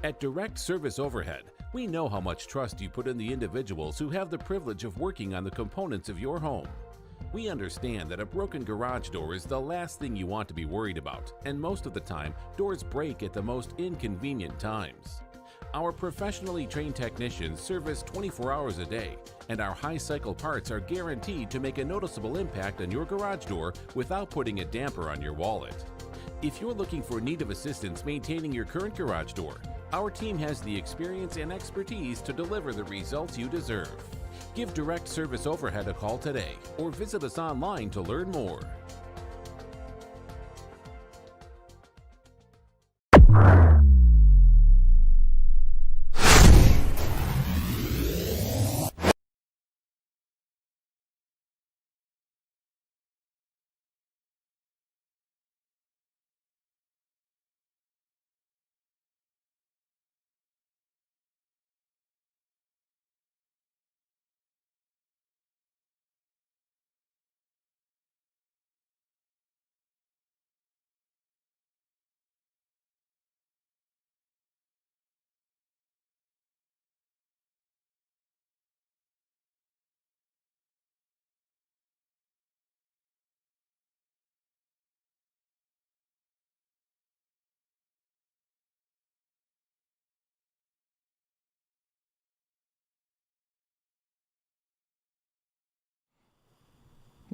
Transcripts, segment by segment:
At Direct Service Overhead, we know how much trust you put in the individuals who have the privilege of working on the components of your home. We understand that a broken garage door is the last thing you want to be worried about, and most of the time, doors break at the most inconvenient times. Our professionally trained technicians service 24 hours a day, and our high-cycle parts are guaranteed to make a noticeable impact on your garage door without putting a damper on your wallet. If you're looking for need of assistance maintaining your current garage door, our team has the experience and expertise to deliver the results you deserve. Give Direct Service Overhead a call today or visit us online to learn more.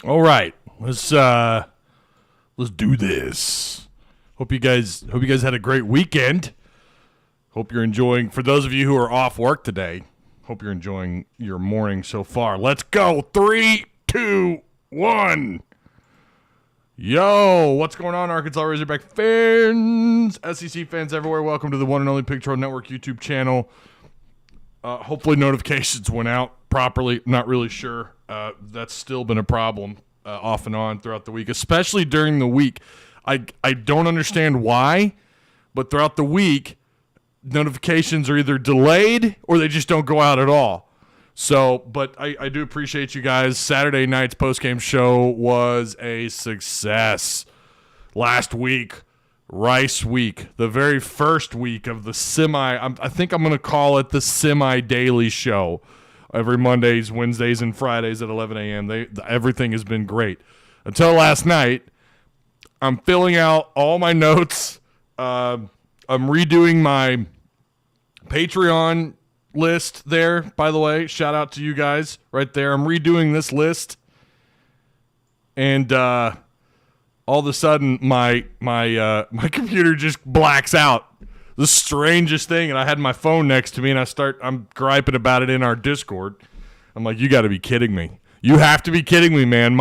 All right, let's do this. Hope you guys had a great weekend. Hope you're enjoying. For those of you who are off work today, hope you're enjoying your morning so far. Let's go. 3, 2, 1. Yo, what's going on, Arkansas Razorback fans, SEC fans everywhere? Welcome to the one and only Pig Trail Network YouTube channel. Hopefully notifications went out properly. Not really sure. That's still been a problem off and on throughout the week, especially during the week. I don't understand why, but throughout the week, notifications are either delayed or they just don't go out at all. So, but I do appreciate you guys. Saturday night's postgame show was a success. Last week, Rice week, the very first week of the I think I'm going to call it the semi-daily show. Every Mondays, Wednesdays, and Fridays at 11 a.m. Everything has been great. Until last night, I'm filling out all my notes. I'm redoing my Patreon list there, by the way. Shout out to you guys right there. I'm redoing this list. And all of a sudden, my computer just blacks out. The strangest thing, and I had my phone next to me, and I'm griping about it in our Discord. I'm like, you got to be kidding me. You have to be kidding me, man.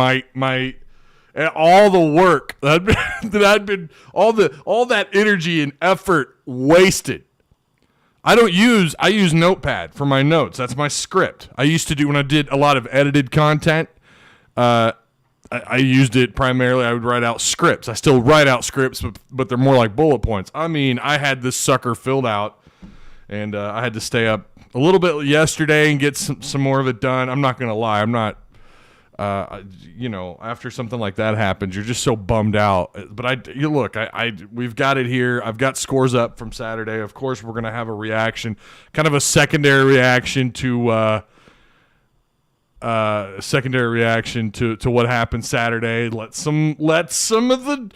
All the work that I'd been, all that energy and effort wasted. I use Notepad for my notes. That's my script. I used to do when I did a lot of edited content. I used it primarily. I would write out scripts. I still write out scripts, but they're more like bullet points. I mean, I had this sucker filled out, and I had to stay up a little bit yesterday and get some more of it done. I'm not going to lie. I'm not, after something like that happens, you're just so bummed out. But we've got it here. I've got scores up from Saturday. Of course, we're going to have a reaction, kind of a secondary reaction to what happened Saturday. Let some of the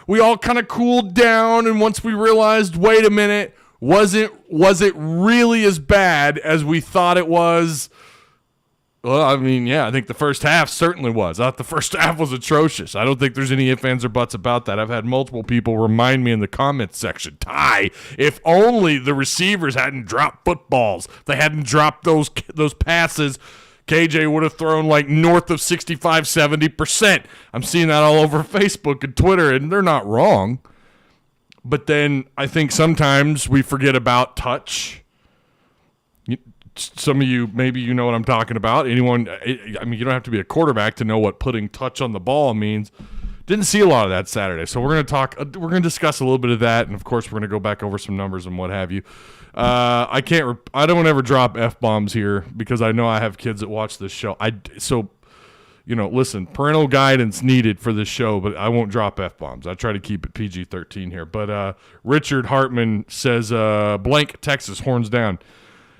we all kind of cooled down, and once we realized, wait a minute, was it really as bad as we thought it was? Well, I mean, yeah, I think the first half certainly was. I thought the first half was atrocious. I don't think there's any ifs, ands, or buts about that. I've had multiple people remind me in the comments section, Ty, if only the receivers hadn't dropped footballs, if they hadn't dropped those passes, KJ would have thrown like north of 65, 70%. I'm seeing that all over Facebook and Twitter, and they're not wrong. But then I think sometimes we forget about touch. Some of you, maybe you know what I'm talking about. Anyone, I mean, you don't have to be a quarterback to know what putting touch on the ball means. Didn't see a lot of that Saturday. So we're going to discuss a little bit of that. And of course, we're going to go back over some numbers and what have you. I don't ever drop F-bombs here because I know I have kids that watch this show. listen, parental guidance needed for this show, but I won't drop F-bombs. I try to keep it PG-13 here. But Richard Hartman says, blank Texas, horns down.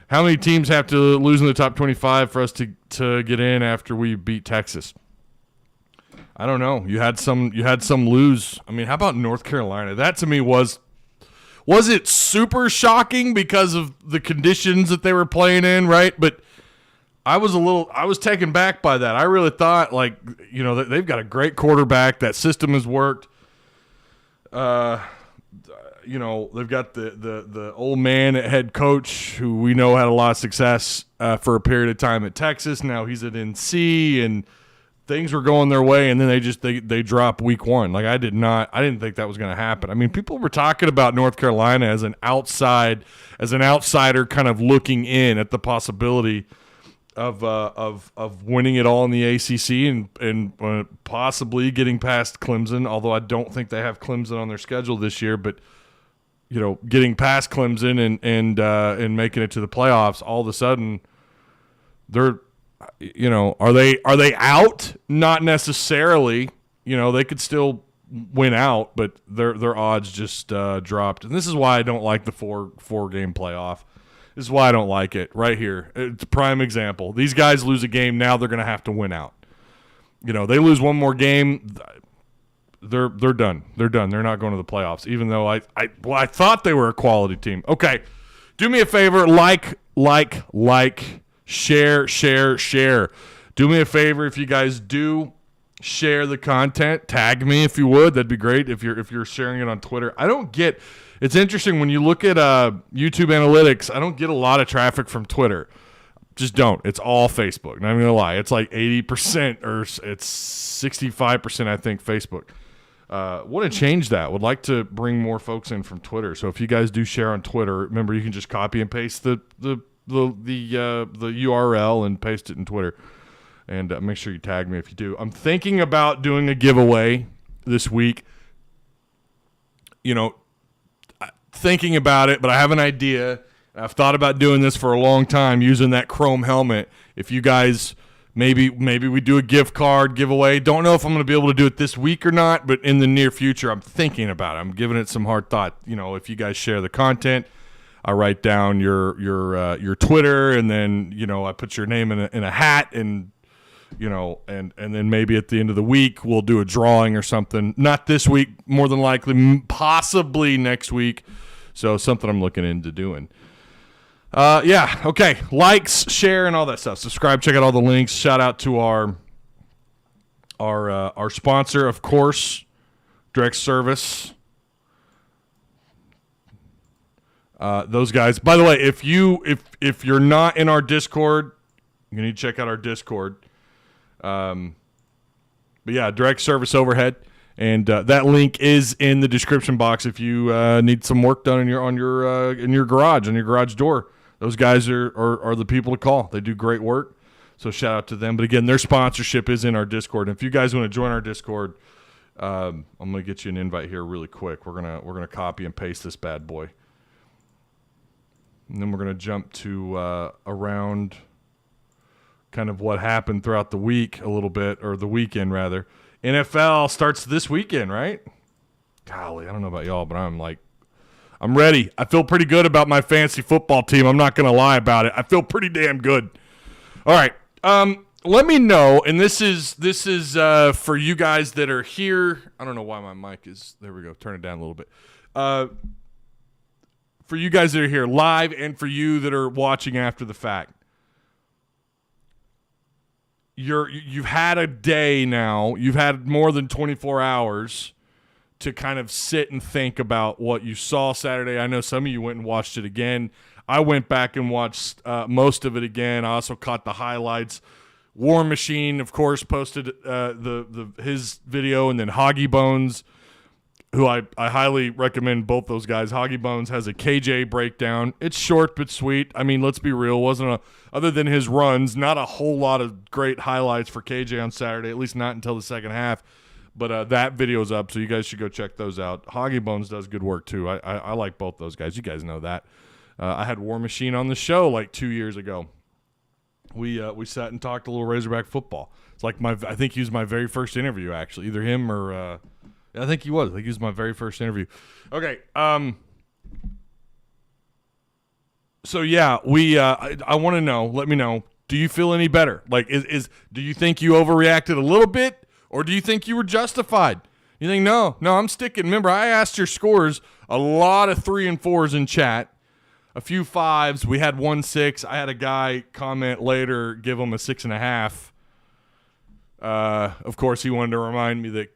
How many teams have to lose in the top 25 for us to get in after we beat Texas? I don't know. You had some lose. I mean, how about North Carolina? That to me was it super shocking because of the conditions that they were playing in, right? But I was taken back by that. I really thought, they've got a great quarterback. That system has worked. They've got the old man at head coach who we know had a lot of success for a period of time at Texas. Now he's at NC, and things were going their way, and then they drop week one. I didn't think that was going to happen. I mean, people were talking about North Carolina as an outsider kind of looking in at the possibility of winning it all in the ACC and possibly getting past Clemson, although I don't think they have Clemson on their schedule this year. But getting past Clemson and making it to the playoffs, all of a sudden they're are they out? Not necessarily. They could still win out, but their odds just dropped. And this is why I don't like the four game playoff. This is why I don't like it right here. It's a prime example. These guys lose a game, now they're going to have to win out. They lose one more game, they're done. They're done. They're not going to the playoffs, even though I thought they were a quality team. Okay, do me a favor, like, share. Do me a favor if you guys do share the content, tag me if you would. That'd be great if you're sharing it on Twitter. I don't get. It's interesting when you look at YouTube analytics. I don't get a lot of traffic from Twitter. Just don't. It's all Facebook. Not even gonna lie. It's like 80% or it's 65%. I think Facebook. Want to change that. Would like to bring more folks in from Twitter. So if you guys do share on Twitter, remember you can just copy and paste the URL and paste it in Twitter. And make sure you tag me if you do. I'm thinking about doing a giveaway this week. Thinking about it, but I have an idea. I've thought about doing this for a long time, using that chrome helmet. If you guys, maybe we do a gift card giveaway. Don't know if I'm going to be able to do it this week or not, but in the near future, I'm thinking about it. I'm giving it some hard thought. If you guys share the content, I write down your Twitter, and then I put your name in a hat, and and then maybe at the end of the week we'll do a drawing or something. Not this week, more than likely, possibly next week. So something I'm looking into doing. Okay. Likes, share, and all that stuff. Subscribe. Check out all the links. Shout out to our sponsor, of course, Direct Service. Those guys. By the way, if you're not in our Discord, you need to check out our Discord. But yeah, Direct Service Overhead, and that link is in the description box if you need some work done in your garage door. Those guys are the people to call. They do great work, so shout out to them. But again, their sponsorship is in our Discord. And if you guys want to join our Discord, I'm gonna get you an invite here really quick. We're gonna copy and paste this bad boy. And then we're going to jump to around kind of what happened throughout the week a little bit, or the weekend rather. NFL starts this weekend, right? Golly, I don't know about y'all, but I'm ready. I feel pretty good about my fantasy football team. I'm not going to lie about it. I feel pretty damn good. All right. Let me know, and this is for you guys that are here. I don't know why my mic is, there we go. Turn it down a little bit. For you guys that are here live, and for you that are watching after the fact, you've had a day now. You've had more than 24 hours to kind of sit and think about what you saw Saturday. I know some of you went and watched it again. I went back and watched most of it again. I also caught the highlights. War Machine, of course, posted his video, and then Hoggy Bones, who I highly recommend both those guys. Hoggy Bones has a KJ breakdown. It's short but sweet. I mean, let's be real. Other than his runs, not a whole lot of great highlights for KJ on Saturday, at least not until the second half. But that video's up, so you guys should go check those out. Hoggy Bones does good work, too. I like both those guys. You guys know that. I had War Machine on the show like 2 years ago. we sat and talked a little Razorback football. It's like I think he was my very first interview, actually. Either him or I think he was. I think he was my very first interview. Okay. So yeah, I want to know. Let me know. Do you feel any better? Like, do you think you overreacted a little bit, or do you think you were justified? You think no, I'm sticking. Remember, I asked your scores. A lot of 3 and 4s in chat. A few 5s. We had 1 6. I had a guy comment later, give him a 6.5. Of course, he wanted to remind me that,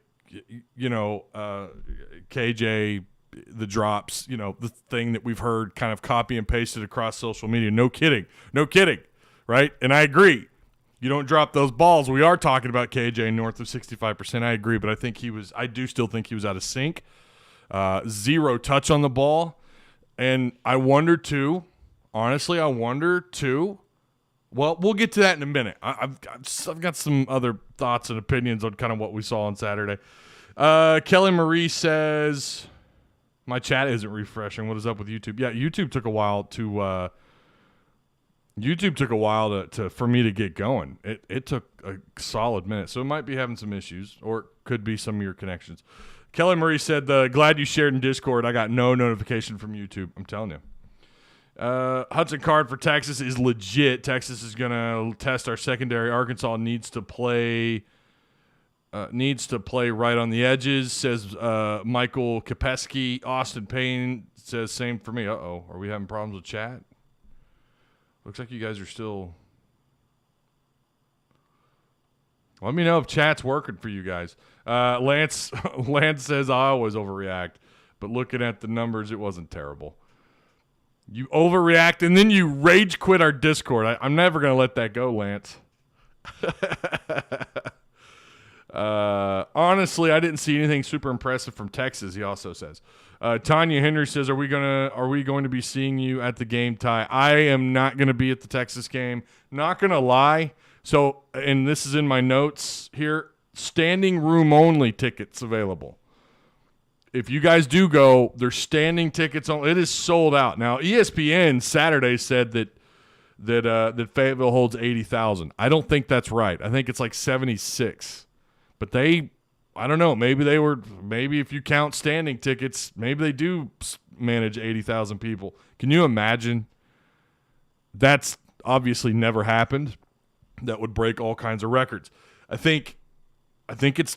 KJ, the drops, the thing that we've heard kind of copy and pasted across social media. No kidding, right? And I agree. You don't drop those balls. We are talking about KJ north of 65%. I agree, but I do still think he was out of sync. 0 touch on the ball. And I wonder too, honestly, well, we'll get to that in a minute. I've got some other thoughts and opinions on kind of what we saw on Saturday. Kelly Marie says, my chat isn't refreshing. What is up with YouTube? Yeah, YouTube took a while for me to get going. It took a solid minute, so it might be having some issues, or it could be some of your connections. Kelly Marie said, glad you shared in Discord. I got no notification from YouTube. I'm telling you. Hudson Card for Texas is legit. Texas is going to test our secondary. Arkansas needs to play right on the edges, says Michael Kopeski. Austin Payne says same for me. Uh-oh. Are we having problems with chat? Looks like you guys are still... Let me know if chat's working for you guys. Lance says I always overreact, but looking at the numbers, it wasn't terrible. You overreact, and then you rage quit our Discord. I'm never going to let that go, Lance. Honestly, I didn't see anything super impressive from Texas, he also says. Tanya Henry says, are we going to be seeing you at the game, Ty? I am not going to be at the Texas game. Not going to lie. So, and this is in my notes here, standing room only tickets available. If you guys do go, there's standing tickets on. It is sold out. Now, ESPN Saturday said that Fayetteville holds 80,000. I don't think that's right. I think it's like 76. But I don't know. Maybe if you count standing tickets, maybe they do manage 80,000 people. Can you imagine? That's obviously never happened. That would break all kinds of records. I think it's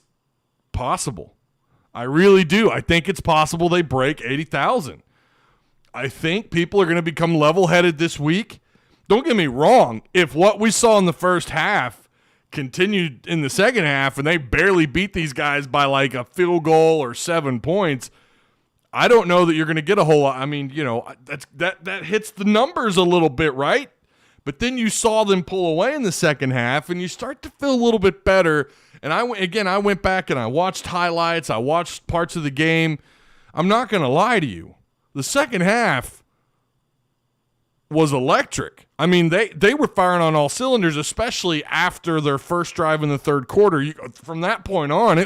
possible. I really do. I think it's possible they break 80,000. I think people are going to become level-headed this week. Don't get me wrong. If what we saw in the first half continued in the second half and they barely beat these guys by like a field goal or 7 points, I don't know that you're going to get a whole lot. I mean, that hits the numbers a little bit, right? But then you saw them pull away in the second half, and you start to feel a little bit better. And I went back and I watched highlights. I watched parts of the game. I'm not going to lie to you. The second half was electric. I mean, they were firing on all cylinders, especially after their first drive in the third quarter. From that point on,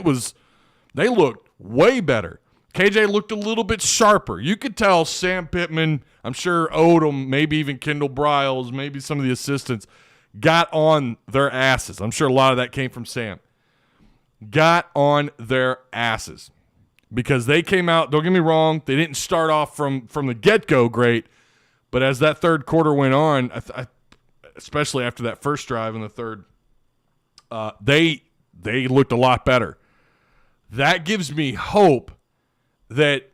they looked way better. KJ looked a little bit sharper. You could tell Sam Pittman, I'm sure Odom, maybe even Kendall Briles, maybe some of the assistants, got on their asses. I'm sure a lot of that came from Sam. Got on their asses. Because they came out, don't get me wrong, they didn't start off from the get-go great, but as that third quarter went on, especially after that first drive in the third, they looked a lot better. That gives me hope that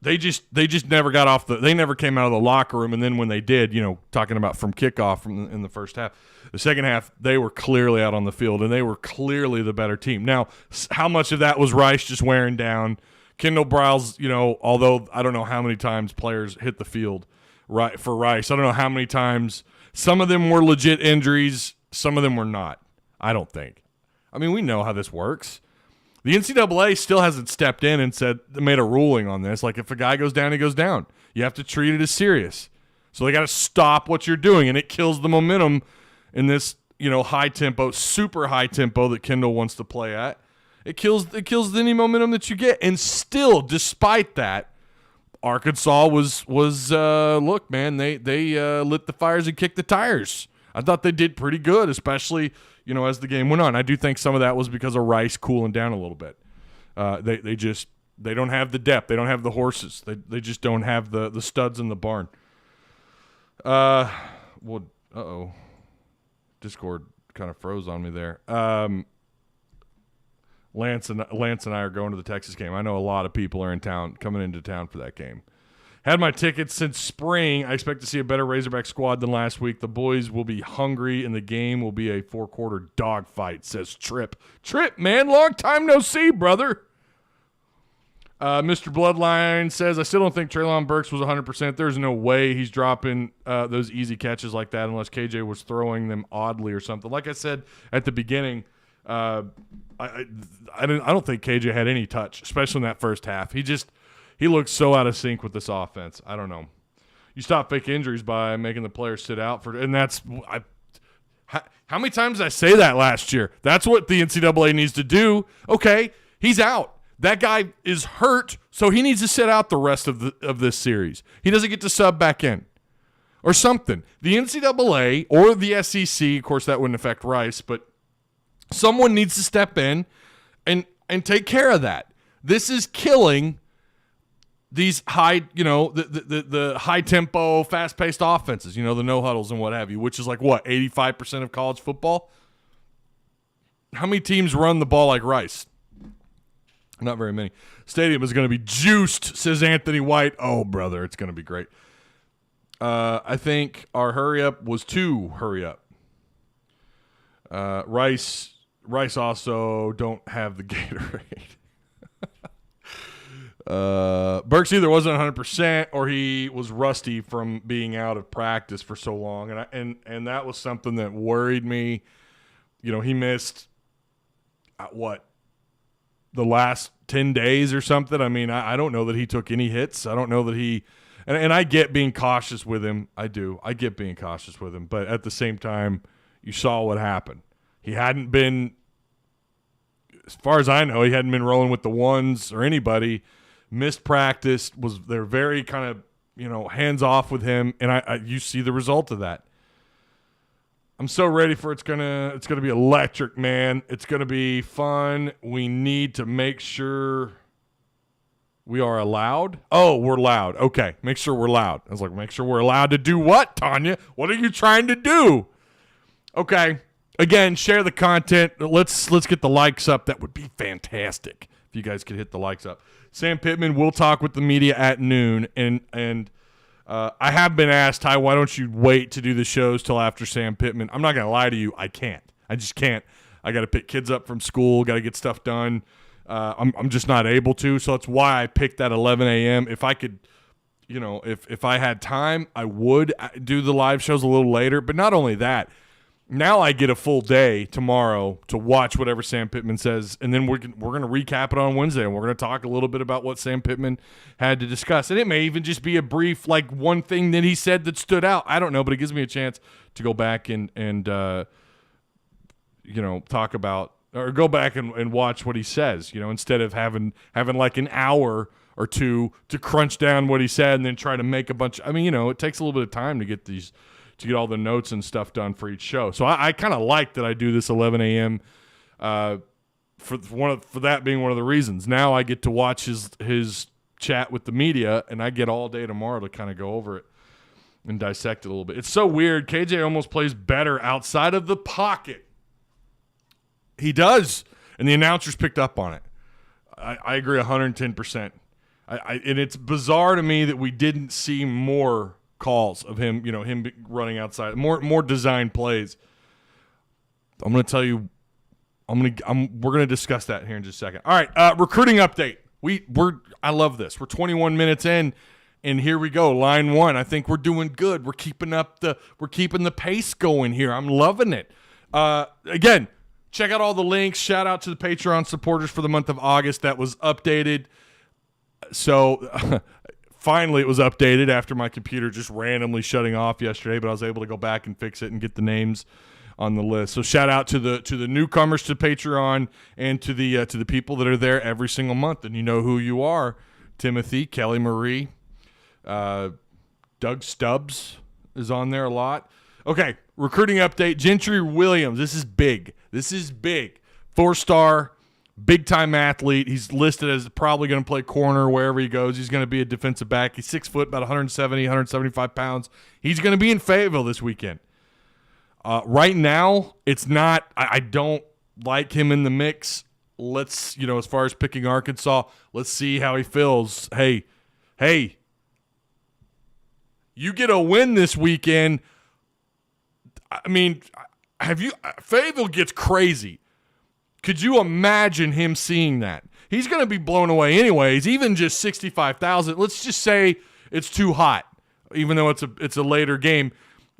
they just never got off they never came out of the locker room, and then when they did, talking about from kickoff in the first half, the second half, they were clearly out on the field, and they were clearly the better team. Now, how much of that was Rice just wearing down? Kendall Briles, although I don't know how many times players hit the field for Rice. I don't know how many times. Some of them were legit injuries. Some of them were not, I don't think. I mean, we know how this works. The NCAA still hasn't stepped in and made a ruling on this. Like, if a guy goes down, he goes down. You have to treat it as serious. So they got to stop what you're doing, and it kills the momentum in this, high tempo, super high tempo that Kendall wants to play at. It kills any momentum that you get. And still, despite that, Arkansas was look, man, they lit the fires and kicked the tires. I thought they did pretty good, especially, as the game went on. I do think some of that was because of Rice cooling down a little bit. They don't have the depth. They don't have the horses. They just don't have the studs in the barn. Discord kind of froze on me there. Lance and I are going to the Texas game. I know a lot of people are coming into town for that game. Had my tickets since spring. I expect to see a better Razorback squad than last week. The boys will be hungry, and the game will be a 4-quarter dogfight, says Trip. Trip, man, long time no see, brother. Mr. Bloodline says, I still don't think Treylon Burks was 100%. There's no way he's dropping those easy catches like that unless KJ was throwing them oddly or something. Like I said at the beginning, I don't think KJ had any touch, especially in that first half. He looked so out of sync with this offense. I don't know. You stop fake injuries by making the players sit out how many times did I say that last year? That's what the NCAA needs to do. Okay, he's out. That guy is hurt, so he needs to sit out the rest of this series. He doesn't get to sub back in or something. The NCAA or the SEC, of course, that wouldn't affect Rice, but someone needs to step in and take care of that. This is killing these high, the high tempo, fast paced offenses. The no huddles and what have you, which is like what 85% of college football. How many teams run the ball like Rice? Not very many. Stadium is going to be juiced, says Anthony White. Oh, brother, it's going to be great. I think our hurry up was too hurry up. Rice also don't have the Gatorade. Burks either wasn't 100% or he was rusty from being out of practice for so long, and that was something that worried me. He missed the last 10 days or something. I mean, I don't know that he took any hits. I don't know that he – and I get being cautious with him. I do. I get being cautious with him. But at the same time, you saw what happened. He hadn't been – as far as I know, he hadn't been rolling with the ones or anybody. Missed practice. They're very kind of, hands off with him. And you see the result of that. I'm so ready for it's gonna be electric, man. It's gonna be fun. We need to make sure we are allowed. Oh, we're loud. Okay, make sure we're loud. I was like, make sure we're allowed to do what, Tanya? What are you trying to do? Okay. Again, share the content. Let's get the likes up. That would be fantastic if you guys could hit the likes up. Sam Pittman will talk with the media at noon, and I have been asked, Ty, why don't you wait to do the shows till after Sam Pittman? I'm not going to lie to you. I can't. I just can't. I got to pick kids up from school, got to get stuff done. I'm just not able to, so that's why I picked that 11 a.m. If I could, if I had time, I would do the live shows a little later. But not only that, now I get a full day tomorrow to watch whatever Sam Pittman says, and then we're going to recap it on Wednesday, and we're going to talk a little bit about what Sam Pittman had to discuss. And it may even just be a brief, one thing that he said that stood out. I don't know, but it gives me a chance to go back and talk about or go back and watch what he says, instead of having like an hour or two to crunch down what he said and then try to make a bunch. It takes a little bit of time to get all the notes and stuff done for each show. So I kind of like that I do this 11 a.m. For that being one of the reasons. Now I get to watch his chat with the media, and I get all day tomorrow to kind of go over it and dissect it a little bit. It's so weird. KJ almost plays better outside of the pocket. He does, and the announcers picked up on it. I agree 110%. And it's bizarre to me that we didn't see more calls of him, him running outside, more design plays. I'm going to tell you, we're going to discuss that here in just a second. All right, recruiting update. I love this. We're 21 minutes in, and here we go. Line one. I think we're doing good. We're keeping the pace going here. I'm loving it. Again, check out all the links. Shout out to the Patreon supporters for the month of August. That was updated. So finally it was updated after my computer just randomly shutting off yesterday, but I was able to go back and fix it and get the names on the list. So shout out to the newcomers to Patreon and to the people that are there every single month, and you know who you are. Timothy, Kelly Marie, Doug Stubbs is on there a lot. Okay, recruiting update. Gentry Williams. This is big. 4-star, big-time athlete. He's listed as probably going to play corner wherever he goes. He's going to be a defensive back. He's 6 foot, about 170, 175 pounds. He's going to be in Fayetteville this weekend. Right now, it's not – I don't like him in the mix. Let's, as far as picking Arkansas, let's see how he feels. Hey, you get a win this weekend. I mean, Fayetteville gets crazy. Could you imagine him seeing that? He's going to be blown away anyways, even just 65,000. Let's just say it's too hot, even though it's a later game.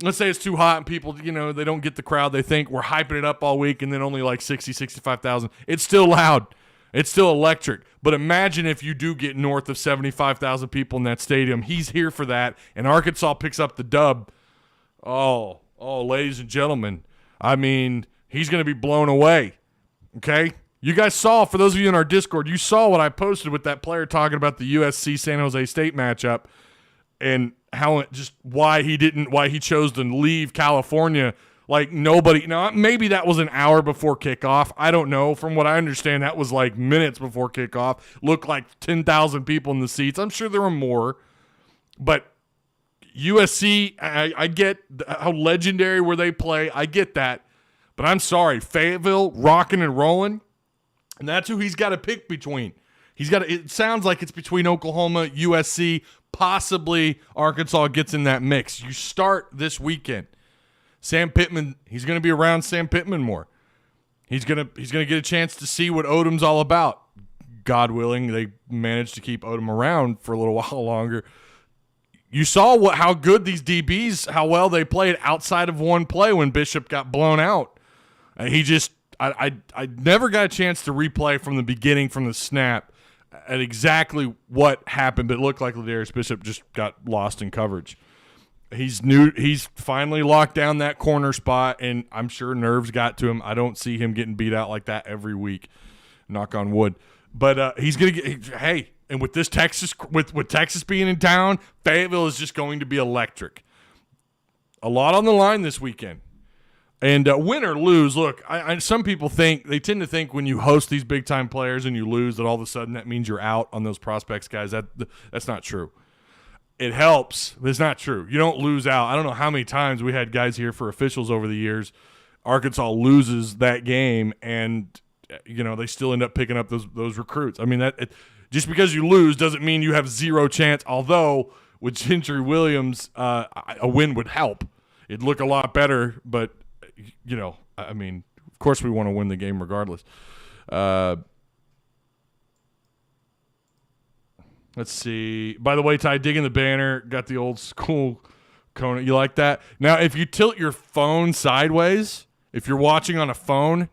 Let's say it's too hot and people, they don't get the crowd. They think we're hyping it up all week and then only like 60, 65,000. It's still loud. It's still electric. But imagine if you do get north of 75,000 people in that stadium. He's here for that, and Arkansas picks up the dub. Oh, ladies and gentlemen, I mean, he's going to be blown away, okay? You guys saw, for those of you in our Discord, you saw what I posted with that player talking about the USC-San Jose State matchup and why he chose to leave California. Like nobody, maybe that was an hour before kickoff. I don't know. From what I understand, that was like minutes before kickoff. Looked like 10,000 people in the seats. I'm sure there were more, but USC, I get how legendary where they play. I get that. But I'm sorry, Fayetteville rocking and rolling, and that's who he's got to pick between. It sounds like it's between Oklahoma, USC, possibly Arkansas gets in that mix. You start this weekend. Sam Pittman, he's going to be around Sam Pittman more. He's going to get a chance to see what Odom's all about. God willing, they managed to keep Odom around for a little while longer. You saw how good these DBs, how well they played outside of one play when Bishop got blown out. I never got a chance to replay from the beginning, from the snap, at exactly what happened, but it looked like Ladarius Bishop just got lost in coverage. He's finally locked down that corner spot, and I'm sure nerves got to him. I don't see him getting beat out like that every week, knock on wood. But he's going to get – hey, and with this Texas – with Texas being in town, Fayetteville is just going to be electric. A lot on the line this weekend. And win or lose, look, some people tend to think when you host these big-time players and you lose that all of a sudden that means you're out on those prospects, guys. That's not true. It helps, but it's not true. You don't lose out. I don't know how many times we had guys here for officials over the years. Arkansas loses that game, and they still end up picking up those recruits. I mean, just because you lose doesn't mean you have zero chance, although with Gentry Williams, a win would help. It'd look a lot better, but – I mean, of course we want to win the game regardless. Let's see. By the way, Ty, digging the banner, got the old school Kona. You like that? Now, if you tilt your phone sideways, if you're watching on a phone,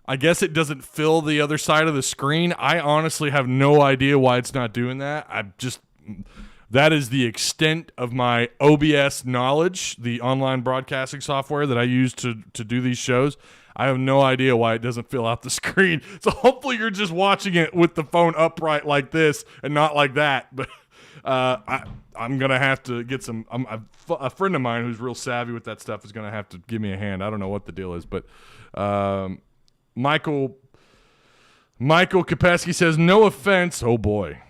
I guess it doesn't fill the other side of the screen. I honestly have no idea why it's not doing that. That is the extent of my OBS knowledge, the online broadcasting software that I use to do these shows. I have no idea why it doesn't fill out the screen. So hopefully you're just watching it with the phone upright like this and not like that. But I'm going to have to get some a friend of mine who's real savvy with that stuff is going to have to give me a hand. I don't know what the deal is. But Michael Kopesky says, no offense. Oh, boy.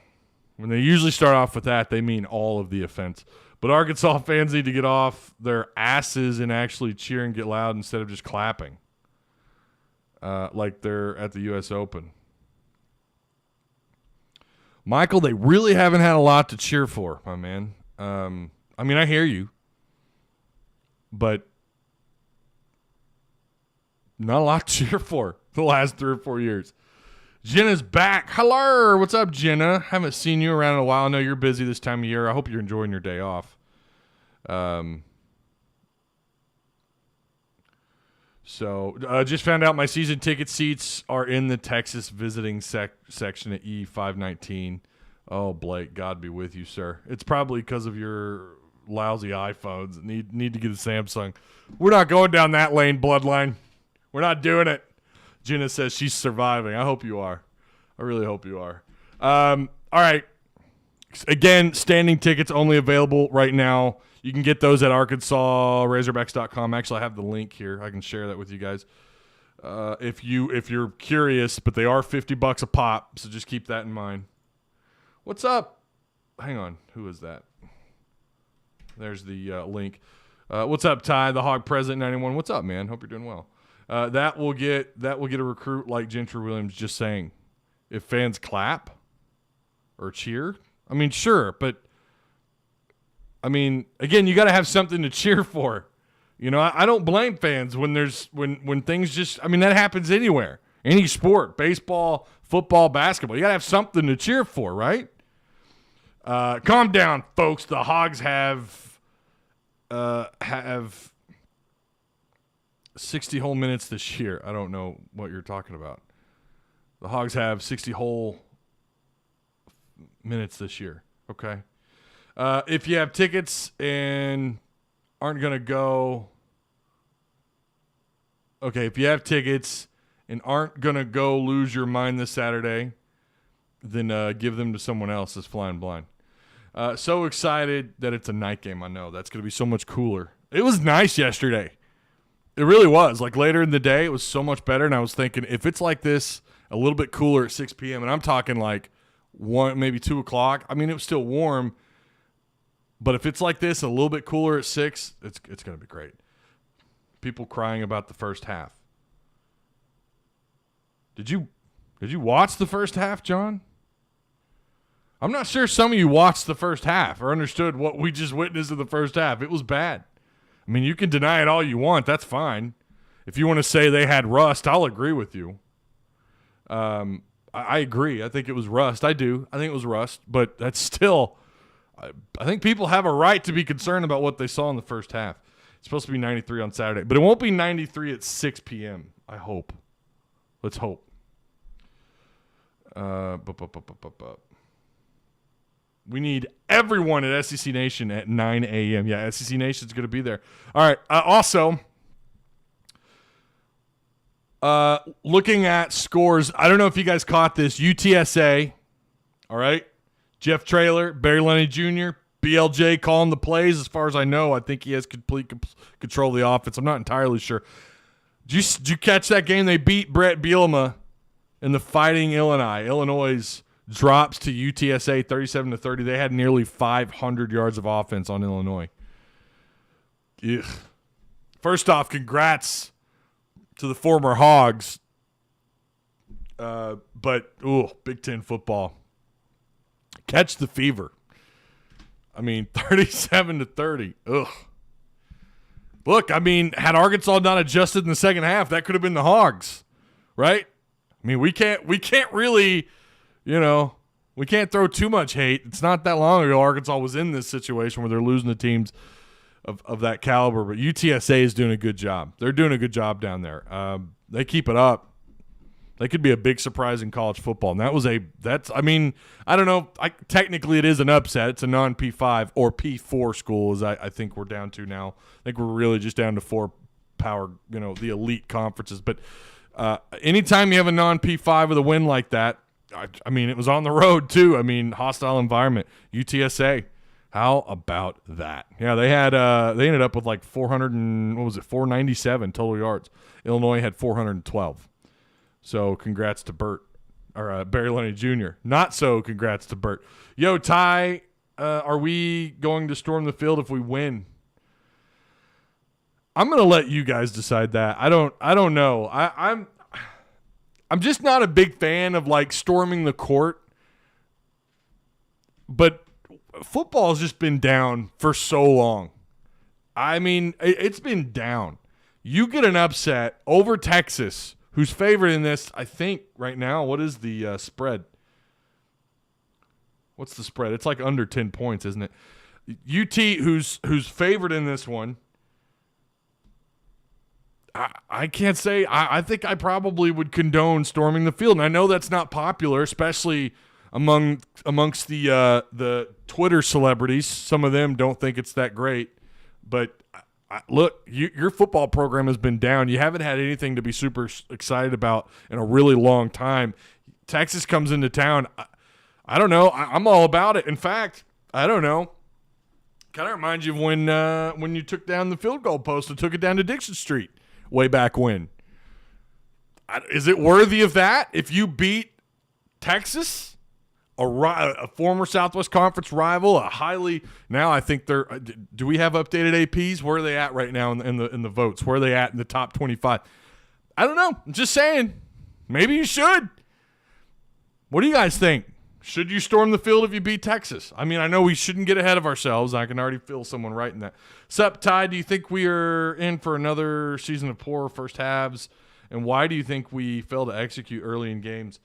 When they usually start off with that, they mean all of the offense. But Arkansas fans need to get off their asses and actually cheer and get loud instead of just clapping like they're at the U.S. Open. Michael, they really haven't had a lot to cheer for, my man. I mean, I hear you, but not a lot to cheer for the last 3 or 4 years. Jenna's back. Hello. What's up, Jenna? Haven't seen you around in a while. I know you're busy this time of year. I hope you're enjoying your day off. Just found out my season ticket seats are in the Texas visiting section at E519. Oh, Blake, God be with you, sir. It's probably because of your lousy iPhones. Need to get a Samsung. We're not going down that lane, bloodline. We're not doing it. Jenna says she's surviving. I hope you are. I really hope you are. All right. Again, standing tickets only available right now. You can get those at ArkansasRazorbacks.com. Actually, I have the link here. I can share that with you guys. If you're curious, but they are $50 a pop, so just keep that in mind. What's up? Hang on, who is that? There's the link. What's up, Ty? The Hog President 91. What's up, man? Hope you're doing well. That will get a recruit like Gentry Williams just saying, if fans clap or cheer, I mean, sure, but I mean, again, you got to have something to cheer for. You know, I don't blame fans when things just, I mean, that happens anywhere. Any sport, baseball, football, basketball. You got to have something to cheer for, right? Calm down, folks. The Hogs have 60 whole minutes this year. I don't know what you're talking about. The Hogs have 60 whole minutes this year. Okay. If you have tickets and aren't going to go. Okay, if you have tickets and aren't going to go lose your mind this Saturday, then give them to someone else that's flying blind. So excited that it's a night game. I know that's going to be so much cooler. It was nice yesterday. It really was. Like later in the day, it was so much better. And I was thinking, if it's like this, a little bit cooler at 6 p.m., and I'm talking like 1, maybe 2 o'clock. I mean, it was still warm. But if it's like this, a little bit cooler at 6, it's going to be great. People crying about the first half. Did you watch the first half, John? I'm not sure some of you watched the first half or understood what we just witnessed in the first half. It was bad. I mean, you can deny it all you want. That's fine. If you want to say they had rust, I'll agree with you. I agree. I think it was rust. I do. I think it was rust. But that's still, I think people have a right to be concerned about what they saw in the first half. It's supposed to be 93 on Saturday. But it won't be 93 at 6 p.m., I hope. Let's hope. We need everyone at SEC Nation at 9 a.m. Yeah, SEC Nation's going to be there. All right. Also, looking at scores, I don't know if you guys caught this. UTSA, all right? Jeff Traylor, Barry Lenny Jr., BLJ calling the plays. As far as I know, I think he has complete control of the offense. I'm not entirely sure. Did you catch that game? They beat Brett Bielema in the Fighting Illinois. Illinois drops to UTSA 37-30. They had nearly 500 yards of offense on Illinois. Ugh. First off, congrats to the former Hogs. But Big Ten football. Catch the fever. I mean, 37-30. Ugh. Look, I mean, had Arkansas not adjusted in the second half, that could have been the Hogs, right? I mean, we can't really, we can't throw too much hate. It's not that long ago Arkansas was in this situation where they're losing to teams of that caliber, but UTSA is doing a good job. They're doing a good job down there. They keep it up. They could be a big surprise in college football. And I don't know. Technically, it is an upset. It's a non-P5 or P4 school, as I think we're down to now. I think we're really just down to 4 power, the elite conferences. But anytime you have a non-P5 with a win like that, I mean, it was on the road too. I mean, hostile environment. UTSA, how about that? Yeah, they ended up with like 497 total yards. Illinois had 412. So congrats to Barry Lenny Jr. Not so congrats to Bert. Yo, Ty, are we going to storm the field if we win? I'm going to let you guys decide that. I don't know. I'm just not a big fan of like storming the court. But football has just been down for so long. I mean, it's been down. You get an upset over Texas, who's favored in this, I think, right now. What is the spread? What's the spread? It's like under 10 points, isn't it? UT, who's favored in this one, I can't say. I think I probably would condone storming the field. And I know that's not popular, especially amongst the Twitter celebrities. Some of them don't think it's that great. But look, your football program has been down. You haven't had anything to be super excited about in a really long time. Texas comes into town. I don't know. I'm all about it. In fact, I don't know. Kind of reminds you of when you took down the field goal post and took it down to Dixon Street way back when. Is it worthy of that if you beat Texas, a former Southwest Conference rival, now I think they're – do we have updated APs? Where are they at right now in the votes? Where are they at in the top 25? I don't know. I'm just saying. Maybe you should. What do you guys think? Should you storm the field if you beat Texas? I mean, I know we shouldn't get ahead of ourselves. I can already feel someone writing that. Sup, Ty, do you think we are in for another season of poor first halves? And why do you think we fail to execute early in games?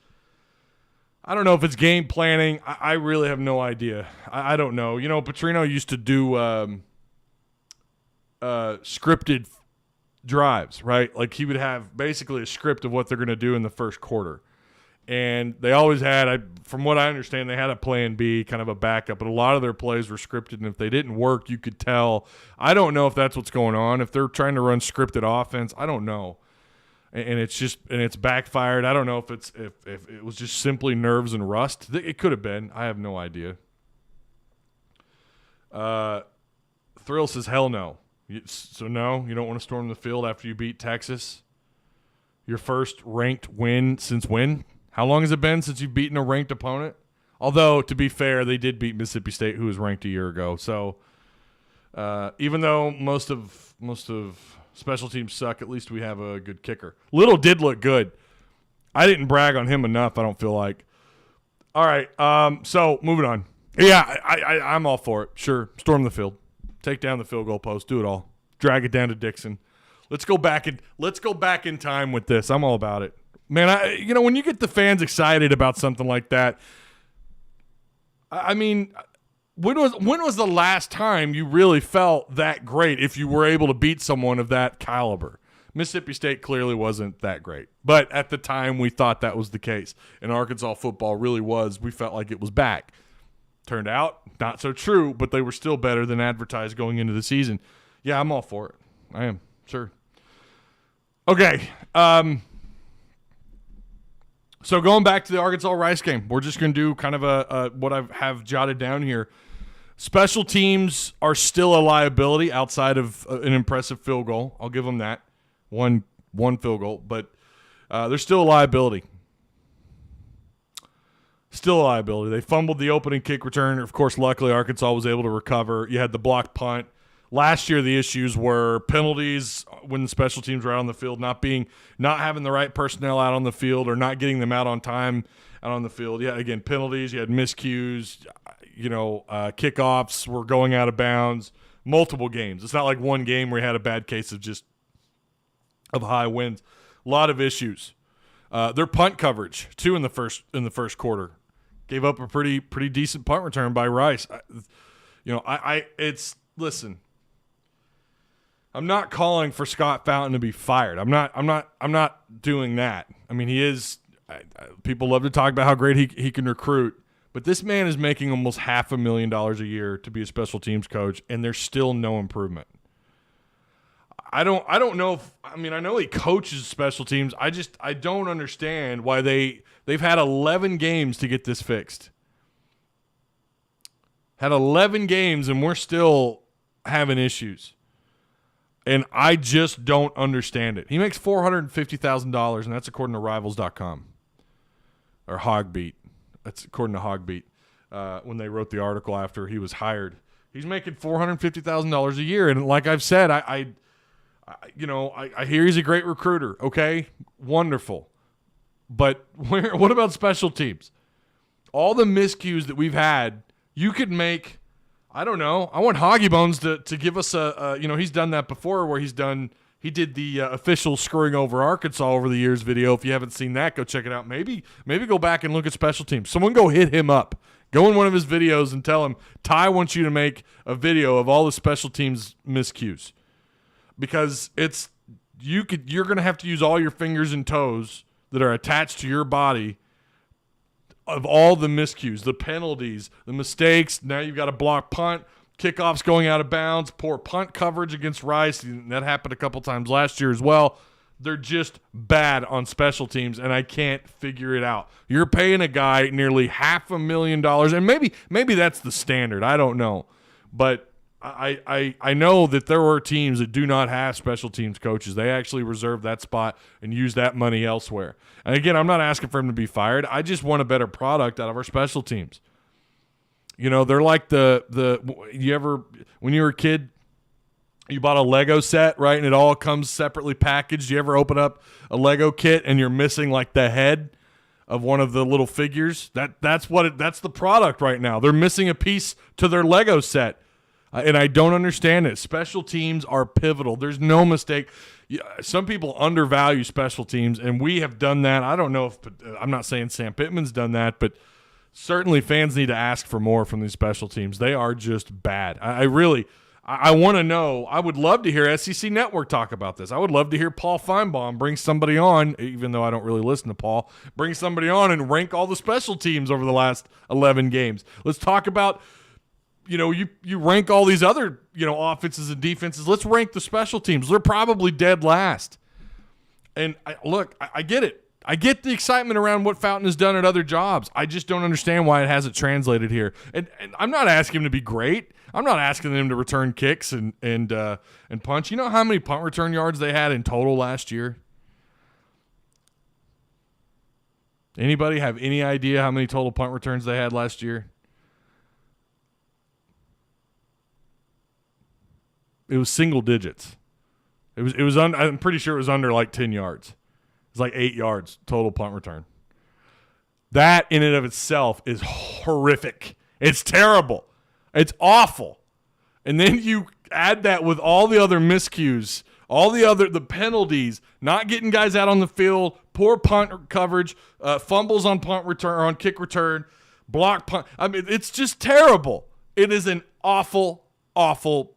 I don't know if it's game planning. I really have no idea. I don't know. You know, Petrino used to do scripted drives, right? Like he would have basically a script of what they're going to do in the first quarter. And they always had, from what I understand, they had a plan B, kind of a backup. But a lot of their plays were scripted, and if they didn't work, you could tell. I don't know if that's what's going on. If they're trying to run scripted offense, I don't know. And it's backfired. I don't know if it was just simply nerves and rust. It could have been. I have no idea. Thrill says, hell no. So no, you don't want to storm the field after you beat Texas? Your first ranked win since when? How long has it been since you've beaten a ranked opponent? Although, to be fair, they did beat Mississippi State, who was ranked a year ago. So even though most of special teams suck, at least we have a good kicker. Little did look good. I didn't brag on him enough, I don't feel like. All right, so moving on. Yeah, I'm all for it. Sure, storm the field. Take down the field goal post. Do it all. Drag it down to Dixon. Let's go back in time with this. I'm all about it. Man, when you get the fans excited about something like that, I mean, when was the last time you really felt that great if you were able to beat someone of that caliber? Mississippi State clearly wasn't that great, but at the time we thought that was the case, and Arkansas football really was. We felt like it was back. Turned out not so true, but they were still better than advertised going into the season. Yeah, I'm all for it. I am, sure. Okay, so going back to the Arkansas-Rice game, we're just going to do kind of what I have jotted down here. Special teams are still a liability outside of an impressive field goal. I'll give them that. One field goal, but they're still a liability. Still a liability. They fumbled the opening kick return. Of course, luckily, Arkansas was able to recover. You had the blocked punt. Last year, the issues were penalties when the special teams were out on the field, not having the right personnel out on the field or not getting them out on time out on the field. Yeah, again, penalties. You had miscues. Kickoffs were going out of bounds. Multiple games. It's not like one game where you had a bad case of high winds. A lot of issues. Their punt coverage too in the first quarter gave up a pretty decent punt return by Rice. Listen. I'm not calling for Scott Fountain to be fired. I'm not doing that. I mean, he is. People love to talk about how great he can recruit, but this man is making almost $500,000 a year to be a special teams coach, and there's still no improvement. I don't know if I know he coaches special teams. I don't understand why they've had 11 games to get this fixed. Had 11 games and we're still having issues. And I just don't understand it. He makes $450,000, and that's according to Rivals.com. Or Hogbeat. That's according to Hogbeat. When they wrote the article after he was hired. He's making $450,000 a year. And like I've said, I hear he's a great recruiter. Okay, wonderful. But what about special teams? All the miscues that we've had, you could make... I don't know. I want Hoggy Bones to give us he's done that before where he did the official screwing over Arkansas over the years video. If you haven't seen that, go check it out. Maybe go back and look at special teams. Someone go hit him up. Go in one of his videos and tell him, Ty wants you to make a video of all the special teams miscues. Because you're going to have to use all your fingers and toes that are attached to your body of all the miscues, the penalties, the mistakes. Now you've got a block punt, kickoffs going out of bounds, poor punt coverage against Rice. That happened a couple times last year as well. They're just bad on special teams, and I can't figure it out. You're paying a guy nearly $500,000, and maybe that's the standard. I don't know. But I know that there are teams that do not have special teams coaches. They actually reserve that spot and use that money elsewhere. And again, I'm not asking for him to be fired. I just want a better product out of our special teams. You know, they're like you ever, when you were a kid, you bought a Lego set, right? And it all comes separately packaged. You ever open up a Lego kit and you're missing like the head of one of the little figures? That's the product right now. They're missing a piece to their Lego set. And I don't understand it. Special teams are pivotal. There's no mistake. Some people undervalue special teams, and we have done that. I don't know if – I'm not saying Sam Pittman's done that, but certainly fans need to ask for more from these special teams. They are just bad. I want to know – I would love to hear SEC Network talk about this. I would love to hear Paul Feinbaum bring somebody on, even though I don't really listen to Paul, bring somebody on and rank all the special teams over the last 11 games. Let's talk about – you rank all these other, offenses and defenses. Let's rank the special teams. They're probably dead last. And I get it. I get the excitement around what Fountain has done at other jobs. I just don't understand why it hasn't translated here. And I'm not asking him to be great. I'm not asking them to return kicks and punch. You know how many punt return yards they had in total last year? Anybody have any idea how many total punt returns they had last year? It was single digits. I'm pretty sure it was under like 10 yards. It was like 8 yards total punt return. That in and of itself is horrific. It's terrible. It's awful. And then you add that with all the other miscues, the penalties, not getting guys out on the field, poor punt coverage, fumbles on punt return, or on kick return, block punt. I mean, it's just terrible. It is an awful, awful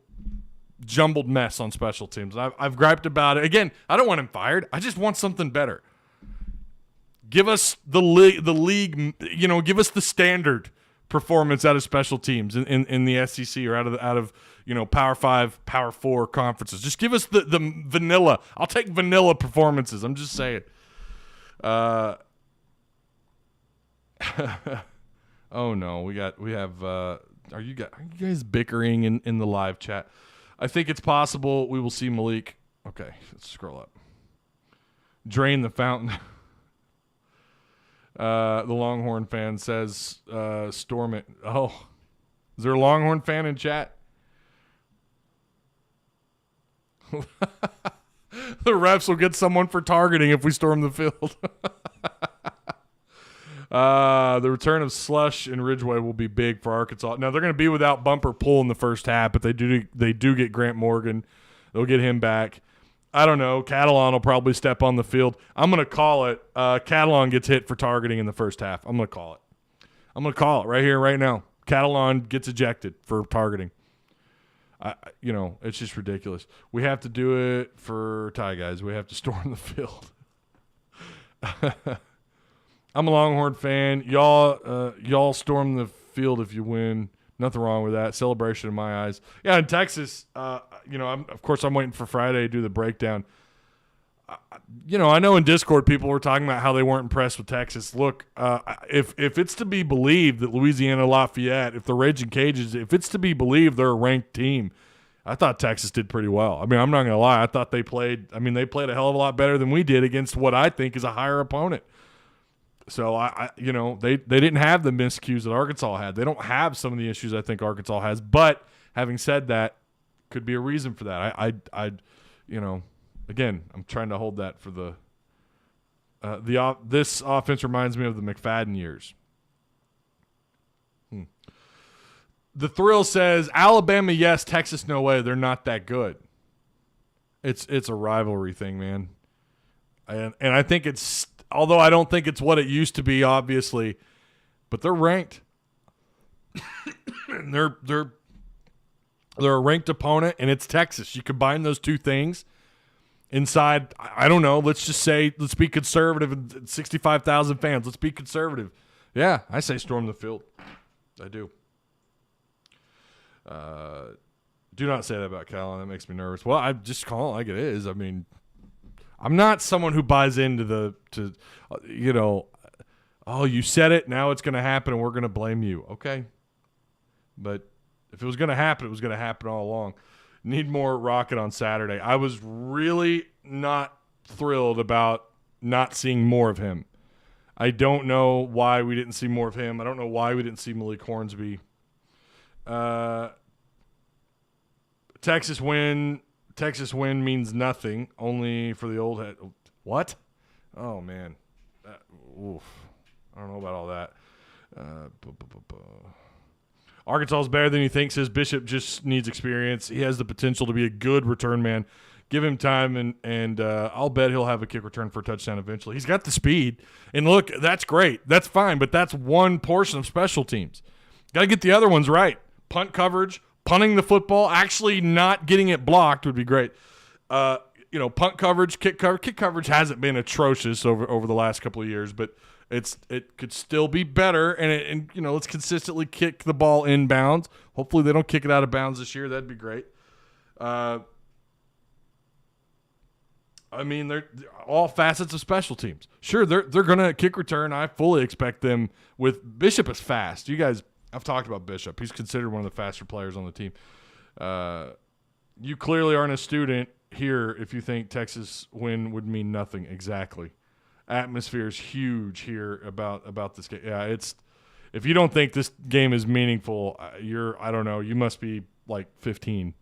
jumbled mess on special teams. I've griped about it. Again, I don't want him fired. I just want something better. Give us the league, give us the standard performance out of special teams in the SEC or out of Power 5, Power 4 conferences. Just give us the vanilla. I'll take vanilla performances. I'm just saying. Oh no, we have are you guys bickering in the live chat? I think it's possible we will see Malik. Okay, let's scroll up. Drain the fountain. The Longhorn fan says, storm it. Oh, is there a Longhorn fan in chat? The refs will get someone for targeting if we storm the field. The return of Slush and Ridgeway will be big for Arkansas. Now, they're going to be without Bumper Pool in the first half, but they do get Grant Morgan. They'll get him back. I don't know. Catalan will probably step on the field. I'm going to call it. Catalan gets hit for targeting in the first half. I'm going to call it. I'm going to call it right here, right now. Catalan gets ejected for targeting. It's just ridiculous. We have to do it for tie guys. We have to storm the field. I'm a Longhorn fan. Y'all storm the field if you win. Nothing wrong with that. Celebration in my eyes. Yeah, in Texas, I'm waiting for Friday to do the breakdown. I know in Discord people were talking about how they weren't impressed with Texas. Look, if it's to be believed that Louisiana Lafayette, if the Raging Cajuns, if it's to be believed they're a ranked team, I thought Texas did pretty well. I mean, I'm not going to lie. I thought they played a hell of a lot better than we did against what I think is a higher opponent. So, they didn't have the miscues that Arkansas had. They don't have some of the issues I think Arkansas has. But having said that, could be a reason for that. Again, I'm trying to hold that for this offense reminds me of the McFadden years. The Thrill says, Alabama, yes, Texas, no way. They're not that good. It's a rivalry thing, man. And I think it's, although I don't think it's what it used to be, obviously, but they're ranked. And they're a ranked opponent, and it's Texas. You combine those two things inside, I don't know, let's just say, let's be conservative, and 65,000 fans. Let's be conservative. Yeah, I say storm the field. I do. Do not say that about Cal. That makes me nervous. Well, I just call it like it is. I mean, I'm not someone who buys into oh, you said it, now it's going to happen, and we're going to blame you. Okay. But If it was going to happen, it was going to happen all along. Need more Rocket on Saturday. I was really not thrilled about not seeing more of him. I don't know why we didn't see more of him. I don't know why we didn't see Malik Hornsby. Texas win means nothing, only for the old head. What? Oh, man. Oof. I don't know about all that. Arkansas is better than you think, says Bishop just needs experience. He has the potential to be a good return man. Give him time, and I'll bet he'll have a kick return for a touchdown eventually. He's got the speed. And look, that's great. That's fine, but that's one portion of special teams. Got to get the other ones right. Punt coverage, punting the football, actually not getting it blocked would be great. Punt coverage, kick coverage. Kick coverage hasn't been atrocious over the last couple of years, but it could still be better. And let's consistently kick the ball inbounds. Hopefully they don't kick it out of bounds this year. That'd be great. They're all facets of special teams. Sure, they're gonna kick return. I fully expect them. With Bishop is fast. You guys, I've talked about Bishop. He's considered one of the faster players on the team. You clearly aren't a student here if you think Texas win would mean nothing. Exactly. Atmosphere is huge here about this game. Yeah, if you don't think this game is meaningful, I don't know. You must be like 15.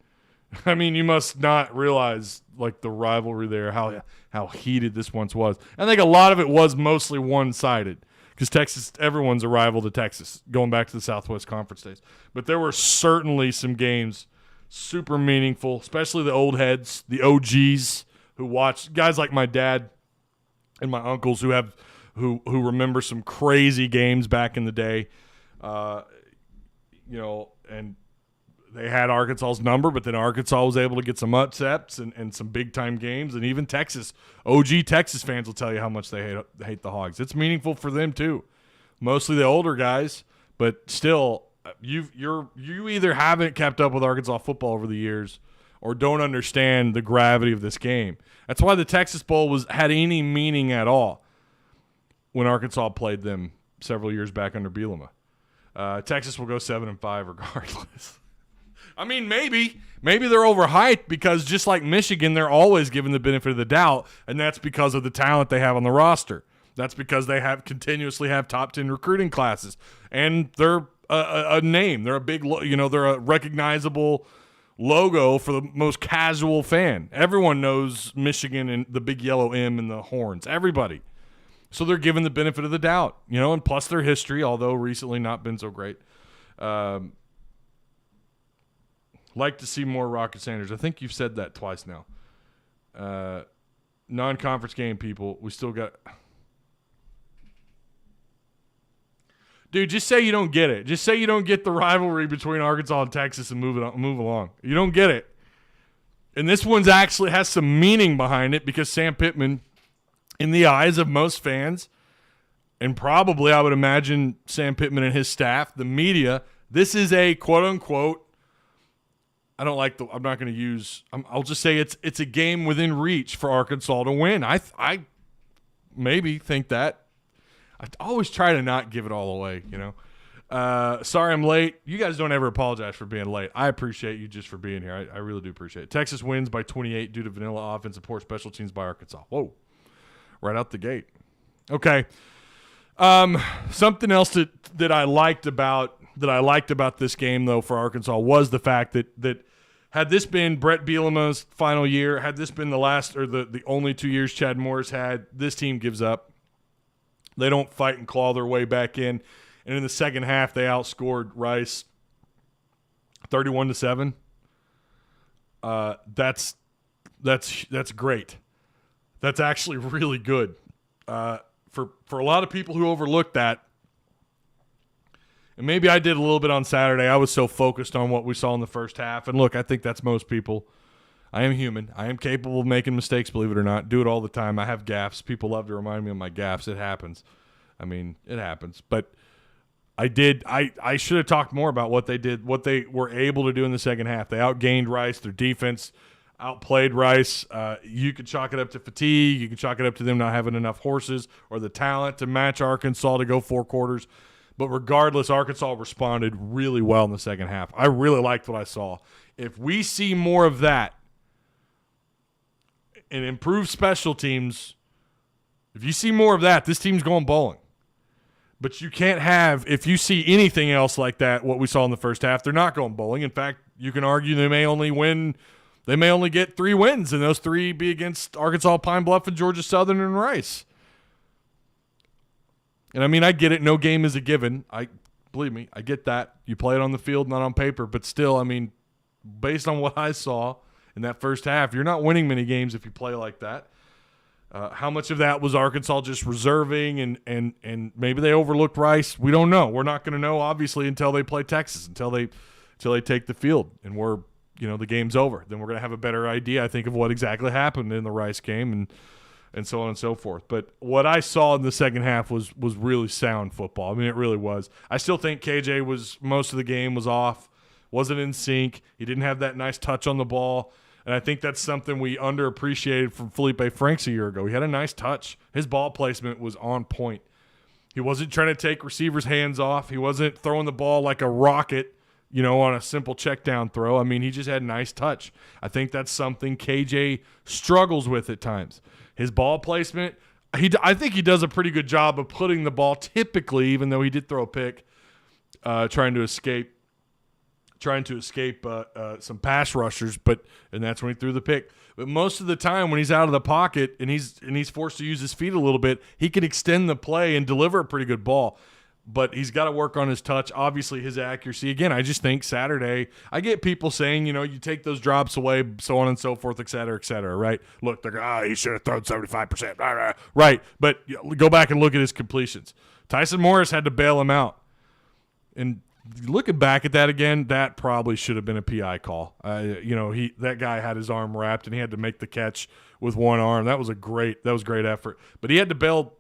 I mean, you must not realize like the rivalry there, how heated this once was. I think a lot of it was mostly one-sided because everyone's a rival to Texas, going back to the Southwest Conference days. But there were certainly some games super meaningful, especially the old heads, the OGs who watched, guys like my dad and my uncles who remember some crazy games back in the day, and they had Arkansas's number, but then Arkansas was able to get some upsets and some big-time games. And even Texas, OG Texas fans will tell you how much they hate the Hogs. It's meaningful for them too. Mostly the older guys, but still, you either haven't kept up with Arkansas football over the years or don't understand the gravity of this game. That's why the Texas Bowl had any meaning at all when Arkansas played them several years back under Bielema. Texas will go 7-5 regardless. I mean, maybe they're overhyped because just like Michigan, they're always given the benefit of the doubt, and that's because of the talent they have on the roster. That's because they continuously have top 10 recruiting classes, and they're a name. They're a big, they're a recognizable logo for the most casual fan. Everyone knows Michigan and the big yellow M and the horns. Everybody. So they're given the benefit of the doubt, and plus their history, although recently not been so great. Like to see more Rocket Sanders. I think you've said that twice now. Non-conference game, people. We still got... Dude, just say you don't get it. Just say you don't get the rivalry between Arkansas and Texas and move along. You don't get it. And this one's actually has some meaning behind it because Sam Pittman, in the eyes of most fans, and probably I would imagine Sam Pittman and his staff, the media, this is a quote-unquote, I'm not going to use, I'll just say it's a game within reach for Arkansas to win. I maybe think that. I always try to not give it all away, Sorry I'm late. You guys don't ever apologize for being late. I appreciate you just for being here. I really do appreciate it. Texas wins by 28 due to vanilla offense and poor special teams by Arkansas. Whoa. Right out the gate. Okay. Something else that I liked about this game, though, for Arkansas was the fact that had this been Brett Bielema's final year, had this been the last or the only 2 years Chad Morris had, this team gives up. They don't fight and claw their way back in. And in the second half, they outscored Rice 31-7. That's great. That's actually really good. For a lot of people who overlooked that, and maybe I did a little bit on Saturday. I was so focused on what we saw in the first half. And look, I think that's most people. I am human. I am capable of making mistakes, believe it or not. Do it all the time. I have gaffes. People love to remind me of my gaffes. It happens. I mean, it happens. But I should have talked more about what they did, what they were able to do in the second half. They outgained Rice. Their defense outplayed Rice. You could chalk it up to fatigue. You could chalk it up to them not having enough horses or the talent to match Arkansas to go 4 quarters. But regardless, Arkansas responded really well in the second half. I really liked what I saw. If we see more of that and improve special teams, if you see more of that, this team's going bowling. But you can't have, if you see anything else like that, what we saw in the first half, they're not going bowling. In fact, you can argue they may only get 3 wins, and those 3 be against Arkansas, Pine Bluff, and Georgia Southern and Rice. And I mean, I get it. No game is a given. Believe me, I get that. You play it on the field, not on paper. But still, I mean, based on what I saw in that first half, you're not winning many games if you play like that. How much of that was Arkansas just reserving and maybe they overlooked Rice? We don't know. We're not going to know, obviously, until they play Texas, until they take the field and the game's over. Then we're going to have a better idea, I think, of what exactly happened in the Rice game and so on and so forth. But what I saw in the second half was really sound football. I mean, it really was. I still think KJ was most of the game was off, wasn't in sync. He didn't have that nice touch on the ball. And I think that's something we underappreciated from Felipe Franks a year ago. He had a nice touch. His ball placement was on point. He wasn't trying to take receivers' hands off. He wasn't throwing the ball like a rocket, on a simple check down throw. I mean, he just had a nice touch. I think that's something KJ struggles with at times. His ball placement, I think he does a pretty good job of putting the ball typically, even though he did throw a pick, trying to escape some pass rushers, and that's when he threw the pick. But most of the time when he's out of the pocket and he's forced to use his feet a little bit, he can extend the play and deliver a pretty good ball. But he's got to work on his touch, obviously his accuracy. Again, I just think Saturday, I get people saying, you take those drops away, so on and so forth, et cetera, right? Look, they're he should have thrown 75%. Right, but go back and look at his completions. Tyson Morris had to bail him out. And looking back at that again, that probably should have been a PI call. That guy had his arm wrapped and he had to make the catch with one arm. That was great effort. But he had to bail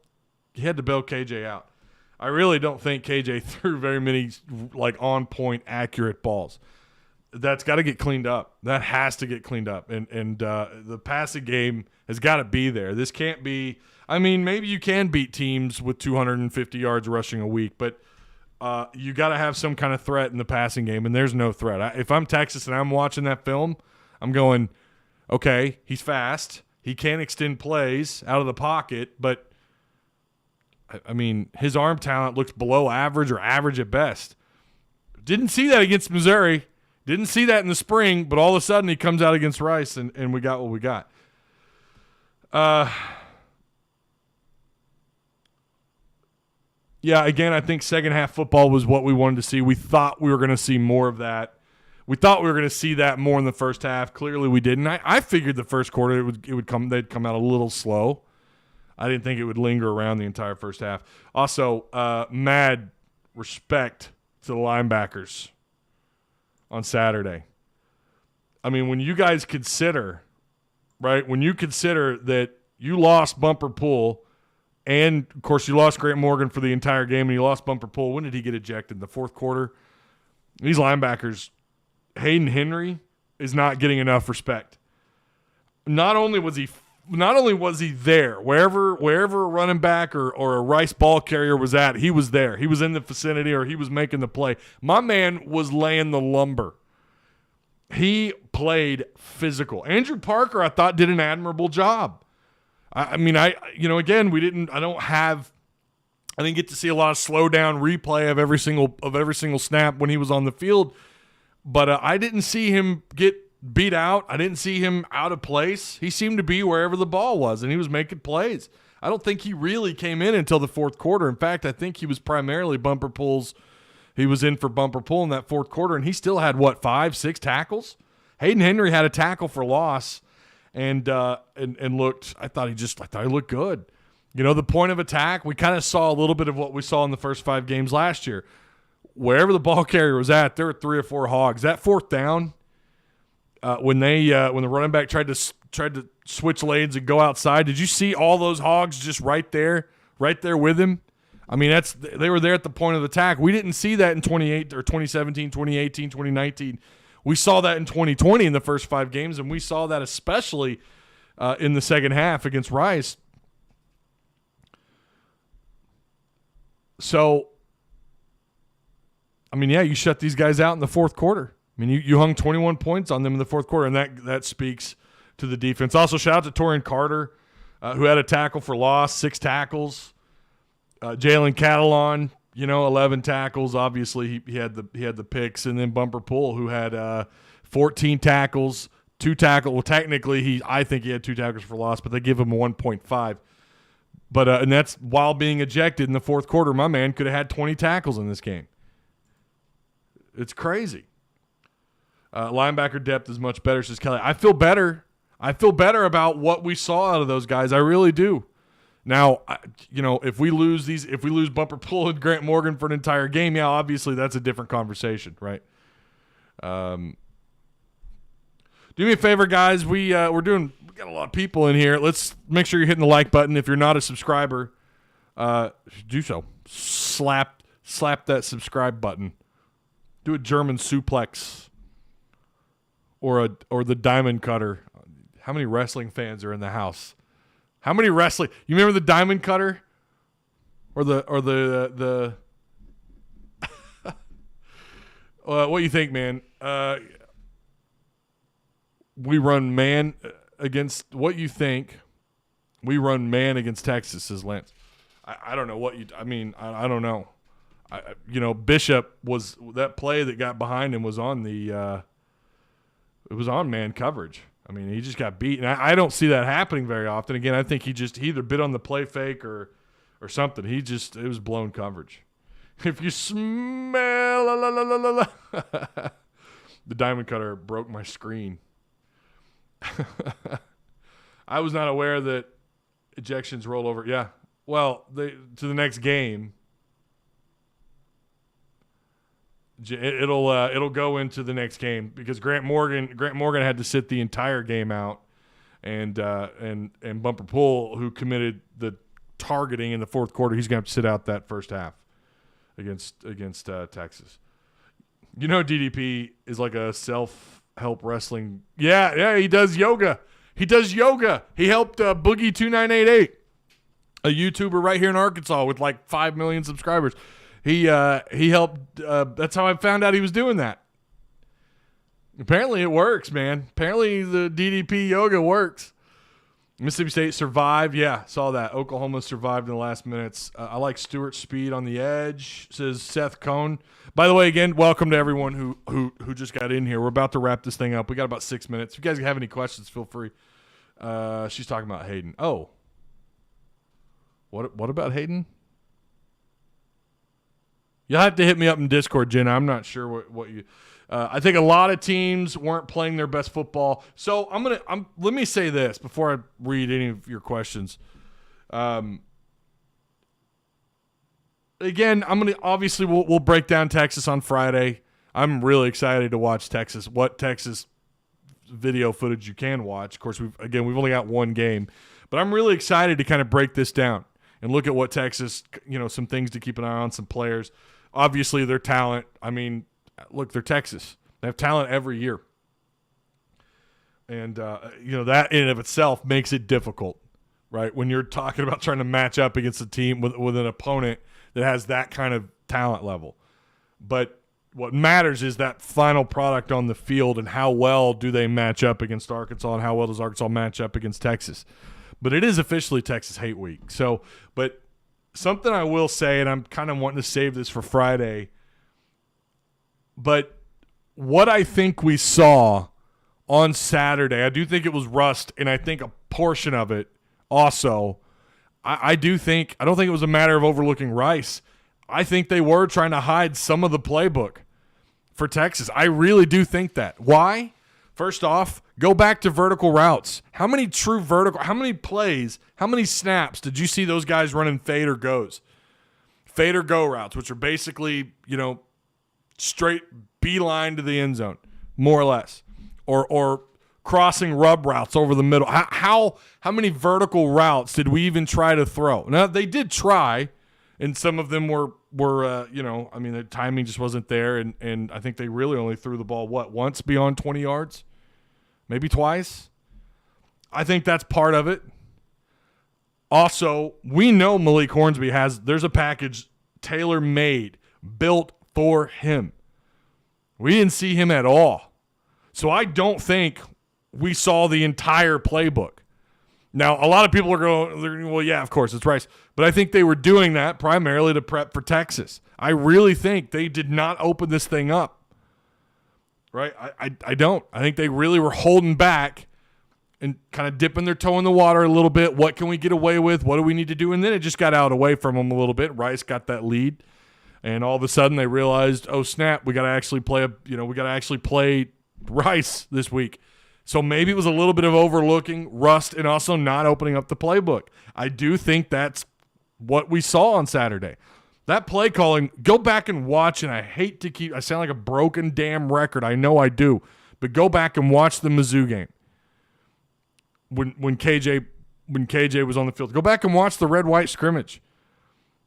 KJ out. I really don't think KJ threw very many on point accurate balls. That's got to get cleaned up. That has to get cleaned up. And the passing game has got to be there. This can't be. I mean, maybe you can beat teams with 250 yards rushing a week, but you got to have some kind of threat in the passing game, and there's no threat. If I'm Texas and I'm watching that film, I'm going, okay, he's fast. He can extend plays out of the pocket, but, I mean, his arm talent looks below average or average at best. Didn't see that against Missouri. Didn't see that in the spring, but all of a sudden he comes out against Rice, and we got what we got. Yeah, again, I think second half football was what we wanted to see. We thought we were going to see more of that. We thought we were going to see that more in the first half. Clearly, we didn't. I figured the first quarter they'd come out a little slow. I didn't think it would linger around the entire first half. Also, mad respect to the linebackers on Saturday. I mean, when you guys consider, right? When you consider that you lost Bumper Pool. And, of course, you lost Grant Morgan for the entire game, and you lost Bumper Pool. When did he get ejected? In the fourth quarter? These linebackers, Hayden Henry is not getting enough respect. Not only was he there, wherever a running back or a Rice ball carrier was at, he was there. He was in the vicinity or he was making the play. My man was laying the lumber. He played physical. Andrew Parker, I thought, did an admirable job. I mean, again, I didn't get to see a lot of slow down replay of every single snap when he was on the field, but I didn't see him get beat out. I didn't see him out of place. He seemed to be wherever the ball was, and he was making plays. I don't think he really came in until the fourth quarter. In fact, I think he was primarily Bumper Pool's. He was in for Bumper Pool in that fourth quarter, and he still had 5-6 tackles. Hayden Henry had a tackle for loss. And looked. I thought he looked good. The point of attack. We kind of saw a little bit of what we saw in the first 5 games last year. Wherever the ball carrier was at, there were 3 or 4 hogs. That fourth down, when the running back tried to switch lanes and go outside, did you see all those hogs just right there with him? I mean, they were there at the point of attack. We didn't see that in 2017, 2018, 2019. We saw that in 2020 in the first 5 games, and we saw that especially in the second half against Rice. So I mean, yeah, you shut these guys out in the fourth quarter. I mean, you hung 21 points on them in the fourth quarter, and that speaks to the defense. Also, shout out to Torian Carter, who had a tackle for loss, 6 tackles. Jalen Catalon, 11 tackles. Obviously, he had the picks, and then Bumper Pool, who had 14 tackles, 2 tackles. Well, technically, I think he had 2 tackles for loss, but they give him a 1.5. But and that's while being ejected in the fourth quarter. My man could have had 20 tackles in this game. It's crazy. Linebacker depth is much better, says Kelly. I feel better. I feel better about what we saw out of those guys. I really do. Now, if we lose Bumper Pool and Grant Morgan for an entire game, yeah, obviously that's a different conversation, right? Do me a favor, guys. We got a lot of people in here. Let's make sure you're hitting the like button. If you're not a subscriber, do so. Slap that subscribe button. Do a German suplex or the diamond cutter. How many wrestling fans are in the house? How many wrestling? You remember the diamond cutter? Or the what do you think, man? We run man against what you think. We run man against Texas, says Lance. I don't know what you. I mean, I don't know. Bishop was that play that got behind him was on the. It was on man coverage. I mean, he just got beat, and I don't see that happening very often. Again, I think he either bit on the play fake or something. It was blown coverage. If you smell, the diamond cutter broke my screen. I was not aware that ejections roll over. Yeah, well, to the next game. It'll go into the next game because Grant Morgan had to sit the entire game out, and Bumper Pool, who committed the targeting in the fourth quarter, he's gonna have to sit out that first half against Texas. DDP is like a self-help wrestling. Yeah, he does yoga. He helped Boogie 2988, a YouTuber right here in Arkansas with like 5 million subscribers. He helped. That's how I found out he was doing that. Apparently it works, man. Apparently the DDP yoga works. Mississippi State survived. Yeah, saw that. Oklahoma survived in the last minutes. I like Stewart's speed on the edge, says Seth Cohn. By the way, again, welcome to everyone who just got in here. We're about to wrap this thing up. We got about 6 minutes. If you guys have any questions, feel free. She's talking about Hayden. Oh. What about Hayden? You'll have to hit me up in Discord, Jenna. I'm not sure what you. I think a lot of teams weren't playing their best football. So let me say this before I read any of your questions. Again, obviously we'll break down Texas on Friday. I'm really excited to watch Texas. What Texas video footage you can watch. Of course, we've only got one game, but I'm really excited to kind of break this down and look at what Texas. Some things to keep an eye on, some players. Obviously, their talent. I mean, look, they're Texas. They have talent every year. And, that in and of itself makes it difficult, right? When you're talking about trying to match up against a team with an opponent that has that kind of talent level. But what matters is that final product on the field and how well do they match up against Arkansas and how well does Arkansas match up against Texas. But it is officially Texas Hate Week. But something I will say, and I'm kind of wanting to save this for Friday, but what I think we saw on Saturday, I do think it was rust, and I think a portion of it also, I don't think it was a matter of overlooking Rice. I think they were trying to hide some of the playbook for Texas. I really do think that. Why? First off, go back to vertical routes. How many plays, how many snaps did you see those guys running fade or goes? Fade or go routes, which are basically, straight beeline to the end zone, more or less. Or crossing rub routes over the middle. How many vertical routes did we even try to throw? Now, they did try, and some of them were the timing just wasn't there, and I think they really only threw the ball, once beyond 20 yards? Maybe twice? I think that's part of it. Also, we know Malik Hornsby there's a package tailor-made, built for him. We didn't see him at all. So I don't think we saw the entire playbook. Now, a lot of people are going, well, yeah, of course, it's Rice. But I think they were doing that primarily to prep for Texas. I really think they did not open this thing up. Right? I don't. I think they really were holding back and kind of dipping their toe in the water a little bit. What can we get away with? What do we need to do? And then it just got out away from them a little bit. Rice got that lead. And all of a sudden they realized, oh, snap, we got to actually play Rice this week. So maybe it was a little bit of overlooking rust and also not opening up the playbook. I do think that's what we saw on Saturday. That play calling, go back and watch, and I sound like a broken damn record. I know I do. But go back and watch the Mizzou game when KJ was on the field. Go back and watch the red-white scrimmage.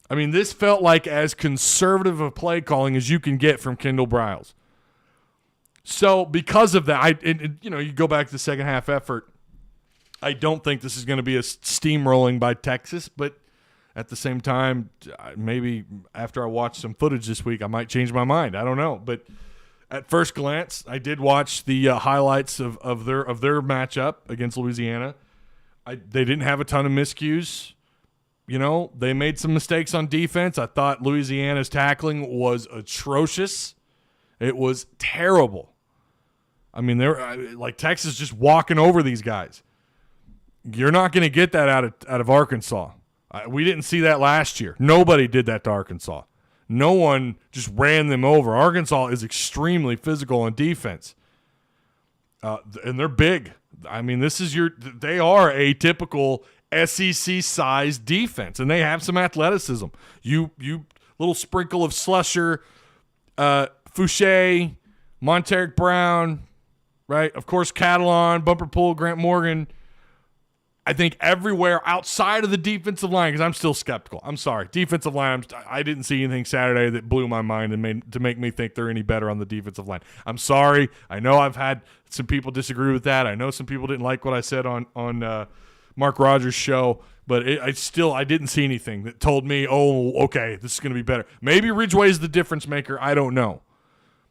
I mean, this felt like as conservative of play calling as you can get from Kendall Briles. So because of that, you go back to the second half effort, I don't think this is going to be a steamrolling by Texas, but at the same time, maybe after I watch some footage this week, I might change my mind. I don't know. But at first glance, I did watch the highlights of their matchup against Louisiana. They didn't have a ton of miscues. They made some mistakes on defense. I thought Louisiana's tackling was atrocious. It was terrible. I mean, they're like Texas just walking over these guys. You're not going to get that out of Arkansas. We didn't see that last year. Nobody did that to Arkansas. No one just ran them over. Arkansas is extremely physical on defense, and they're big. I mean, they are a typical SEC-sized defense, and they have some athleticism. You little sprinkle of Slusher, Fouché, Monteric Brown, right? Of course, Catalon, Bumper Pool, Grant Morgan. I think everywhere outside of the defensive line, because I'm still skeptical. I'm sorry. Defensive line, I didn't see anything Saturday that blew my mind and to make me think they're any better on the defensive line. I'm sorry. I know I've had some people disagree with that. I know some people didn't like what I said on Mark Rogers' show, but I didn't see anything that told me, oh, okay, this is going to be better. Maybe Ridgeway is the difference maker. I don't know.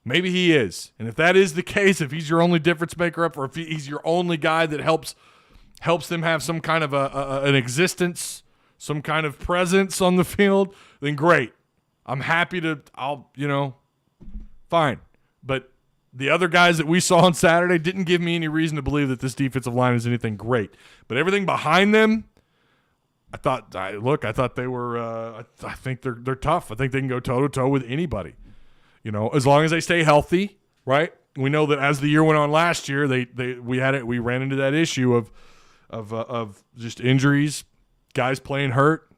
Maybe he is. And if that is the case, if he's your only difference maker up, or if he's your only guy that helps them have some kind of an existence, some kind of presence on the field, then great. I'm happy to, fine. But the other guys that we saw on Saturday didn't give me any reason to believe that this defensive line is anything great. But everything behind them, I thought they were, I think they're tough. I think they can go toe-to-toe with anybody. As long as they stay healthy, right? We know that as the year went on last year, we ran into that issue of just injuries, guys playing hurt.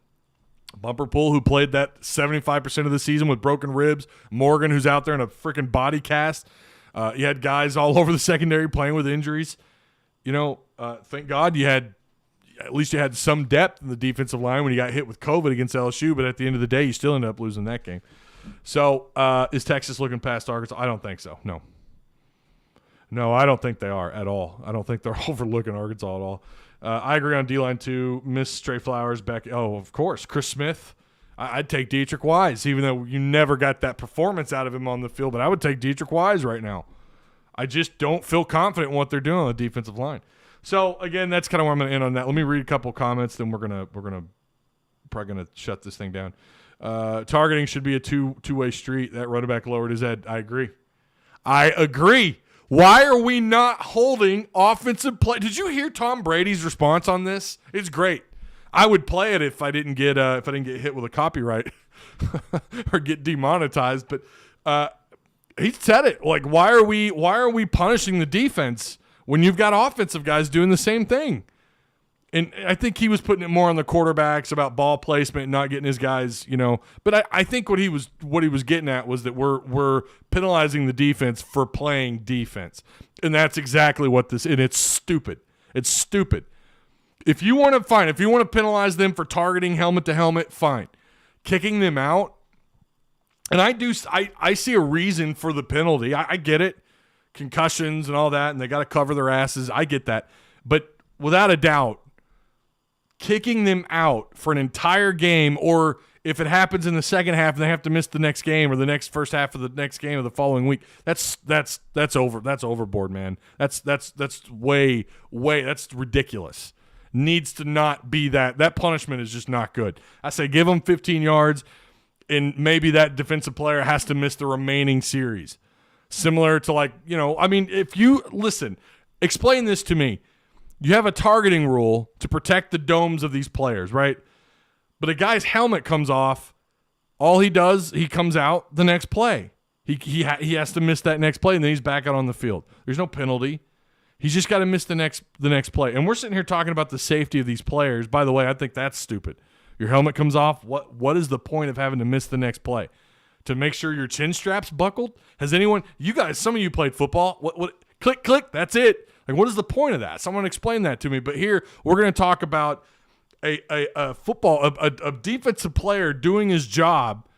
Bumper Pool, who played that 75% of the season with broken ribs. Morgan, who's out there in a freaking body cast. You had guys all over the secondary playing with injuries. Thank God you had some depth in the defensive line when you got hit with COVID against LSU, but at the end of the day, you still ended up losing that game. So is Texas looking past Arkansas? I don't think so. No, I don't think they are at all. I don't think they're overlooking Arkansas at all. I agree on D-line too. Miss Trey Flowers back. Oh, of course. Chris Smith. I'd take Dietrich Wise, even though you never got that performance out of him on the field. But I would take Dietrich Wise right now. I just don't feel confident in what they're doing on the defensive line. So again, that's kind of where I'm going to end on that. Let me read a couple comments, then we're probably gonna shut this thing down. Targeting should be a two-way street. That running back lowered his head. I agree. Why are we not holding offensive play? Did you hear Tom Brady's response on this? It's great. I would play it if I didn't get hit with a copyright or get demonetized. But he said it. Like, why are we punishing the defense when you've got offensive guys doing the same thing? And I think he was putting it more on the quarterbacks about ball placement and not getting his guys, But I think what he was getting at was that we're penalizing the defense for playing defense. And that's exactly what this – and it's stupid. It's stupid. If you want to penalize them for targeting helmet to helmet, fine. Kicking them out, and I see a reason for the penalty. I get it. Concussions and all that, and they got to cover their asses. I get that. But without a doubt, kicking them out for an entire game, or if it happens in the second half and they have to miss the next game or the next first half of the next game of the following week, that's overboard, man. That's way that's ridiculous. Needs to not be that. That punishment is just not good. I say give them 15 yards, and maybe that defensive player has to miss the remaining series. Similar to if you listen, explain this to me. You have a targeting rule to protect the domes of these players, right? But a guy's helmet comes off. All he does, he comes out the next play. He has to miss that next play, and then he's back out on the field. There's no penalty. He's just got to miss the next play. And we're sitting here talking about the safety of these players. By the way, I think that's stupid. Your helmet comes off. What is the point of having to miss the next play? To make sure your chin strap's buckled? Has anyone, you guys, some of you played football. What click, that's it. Like, what is the point of that? Someone explain that to me. But here, we're going to talk about a football, a defensive player doing his job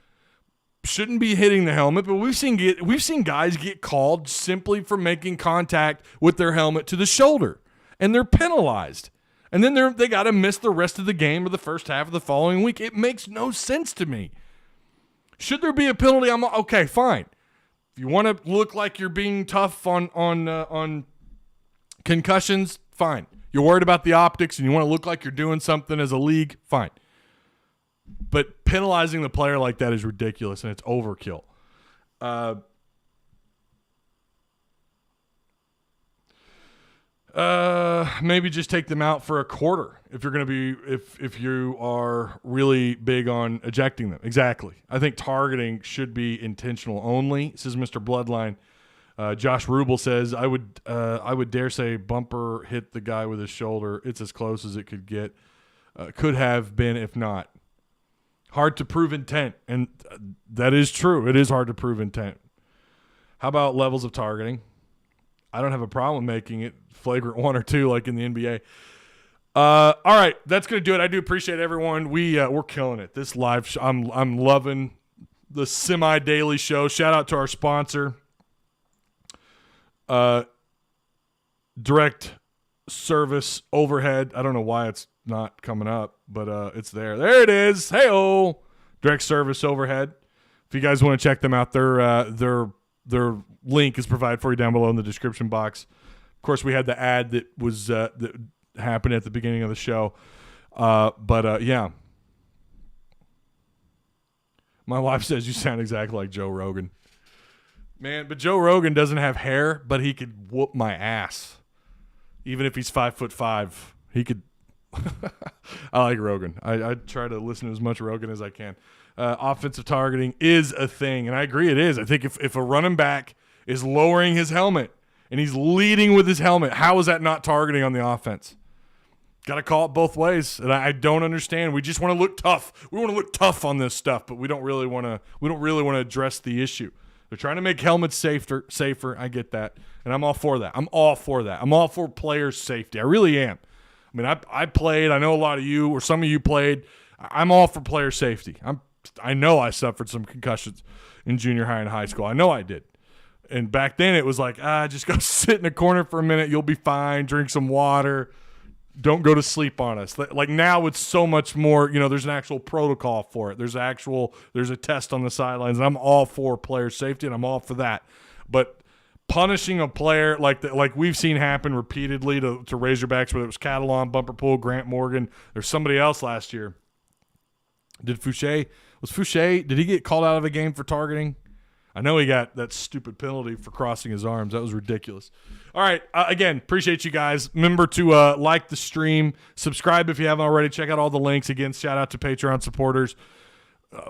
shouldn't be hitting the helmet, but we've seen guys get called simply for making contact with their helmet to the shoulder, and they're penalized. And then they got to miss the rest of the game or the first half of the following week. It makes no sense to me. Should there be a penalty? I'm okay, fine. If you want to look like you're being tough on concussions, fine. You're worried about the optics and you want to look like you're doing something as a league, fine. But penalizing the player like that is ridiculous, and it's overkill. Maybe just take them out for a quarter if you're going to be if you are really big on ejecting them. Exactly. I think targeting should be intentional only. Says Mr. Bloodline. Josh Rubel says I would dare say bumper hit the guy with his shoulder. It's as close as it could get. Could have been if not. Hard to prove intent, and that is true. It is hard to prove intent. How about levels of targeting? I don't have a problem making it flagrant 1 or 2 like in the NBA. All right, that's going to do it. I do appreciate everyone. We're killing it. This live show, I'm loving the semi-daily show. Shout out to our sponsor, Direct Service Overhead. I don't know why it's not coming up, but it's there. There it is. Hey-oh. Direct Service Overhead. If you guys want to check them out, their link is provided for you down below in the description box. Of course, we had the ad that was that happened at the beginning of the show. Yeah. My wife says you sound exactly like Joe Rogan. Man, but Joe Rogan doesn't have hair, but he could whoop my ass. Even if he's 5'5", he could. I like Rogan. I try to listen to as much Rogan as I can. Offensive targeting is a thing, and I agree it is. I think if a running back is lowering his helmet and he's leading with his helmet, how is that not targeting on the offense? Got to call it both ways, and I don't understand. We just want to look tough. We want to look tough on this stuff, but we don't really want to address the issue. They're trying to make helmets safer. I get that, and I'm all for that. I'm all for player safety. I really am. I mean, I played. I know a lot of you or some of you played. I'm all for player safety. I know I suffered some concussions in junior high and high school. I know I did. And back then it was like, just go sit in a corner for a minute. You'll be fine. Drink some water. Don't go to sleep on us. Like now it's so much more, there's an actual protocol for it. There's a test on the sidelines, and I'm all for player safety, and I'm all for that. But punishing a player like we've seen happen repeatedly to Razorbacks, whether it was Catalan, Bumper Pool, Grant Morgan, there's somebody else last year. Did he get called out of a game for targeting? I know he got that stupid penalty for crossing his arms. That was ridiculous. All right, again, appreciate you guys. Remember to like the stream, subscribe if you haven't already. Check out all the links. Again, shout out to Patreon supporters.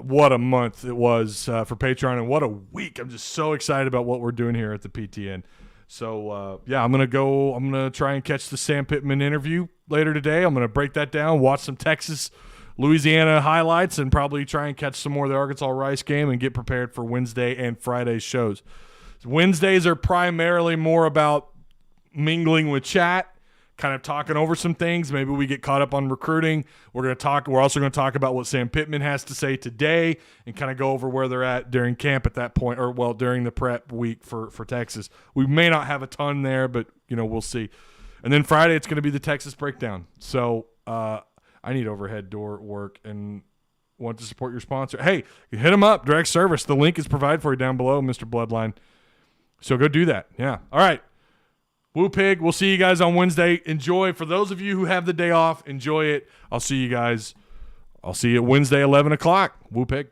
What a month it was for Patreon, and what a week. I'm just so excited about what we're doing here at the PTN. So, I'm going to try and catch the Sam Pittman interview later today. I'm going to break that down, watch some Texas, Louisiana highlights, and probably try and catch some more of the Arkansas Rice game and get prepared for Wednesday and Friday's shows. Wednesdays are primarily more about mingling with chat, kind of talking over some things. Maybe we get caught up on recruiting. We're also going to talk about what Sam Pittman has to say today and kind of go over where they're at during camp at that point, or during the prep week for Texas. We may not have a ton there, but we'll see. And then Friday it's going to be the Texas breakdown. So I need overhead door work, and want to support your sponsor, hey, hit them up, direct service. The link is provided for you down below, Mr. Bloodline. So go do that. Yeah. All right. Woo Pig. We'll see you guys on Wednesday. Enjoy. For those of you who have the day off, enjoy it. I'll see you Wednesday, 11 o'clock. Woo Pig.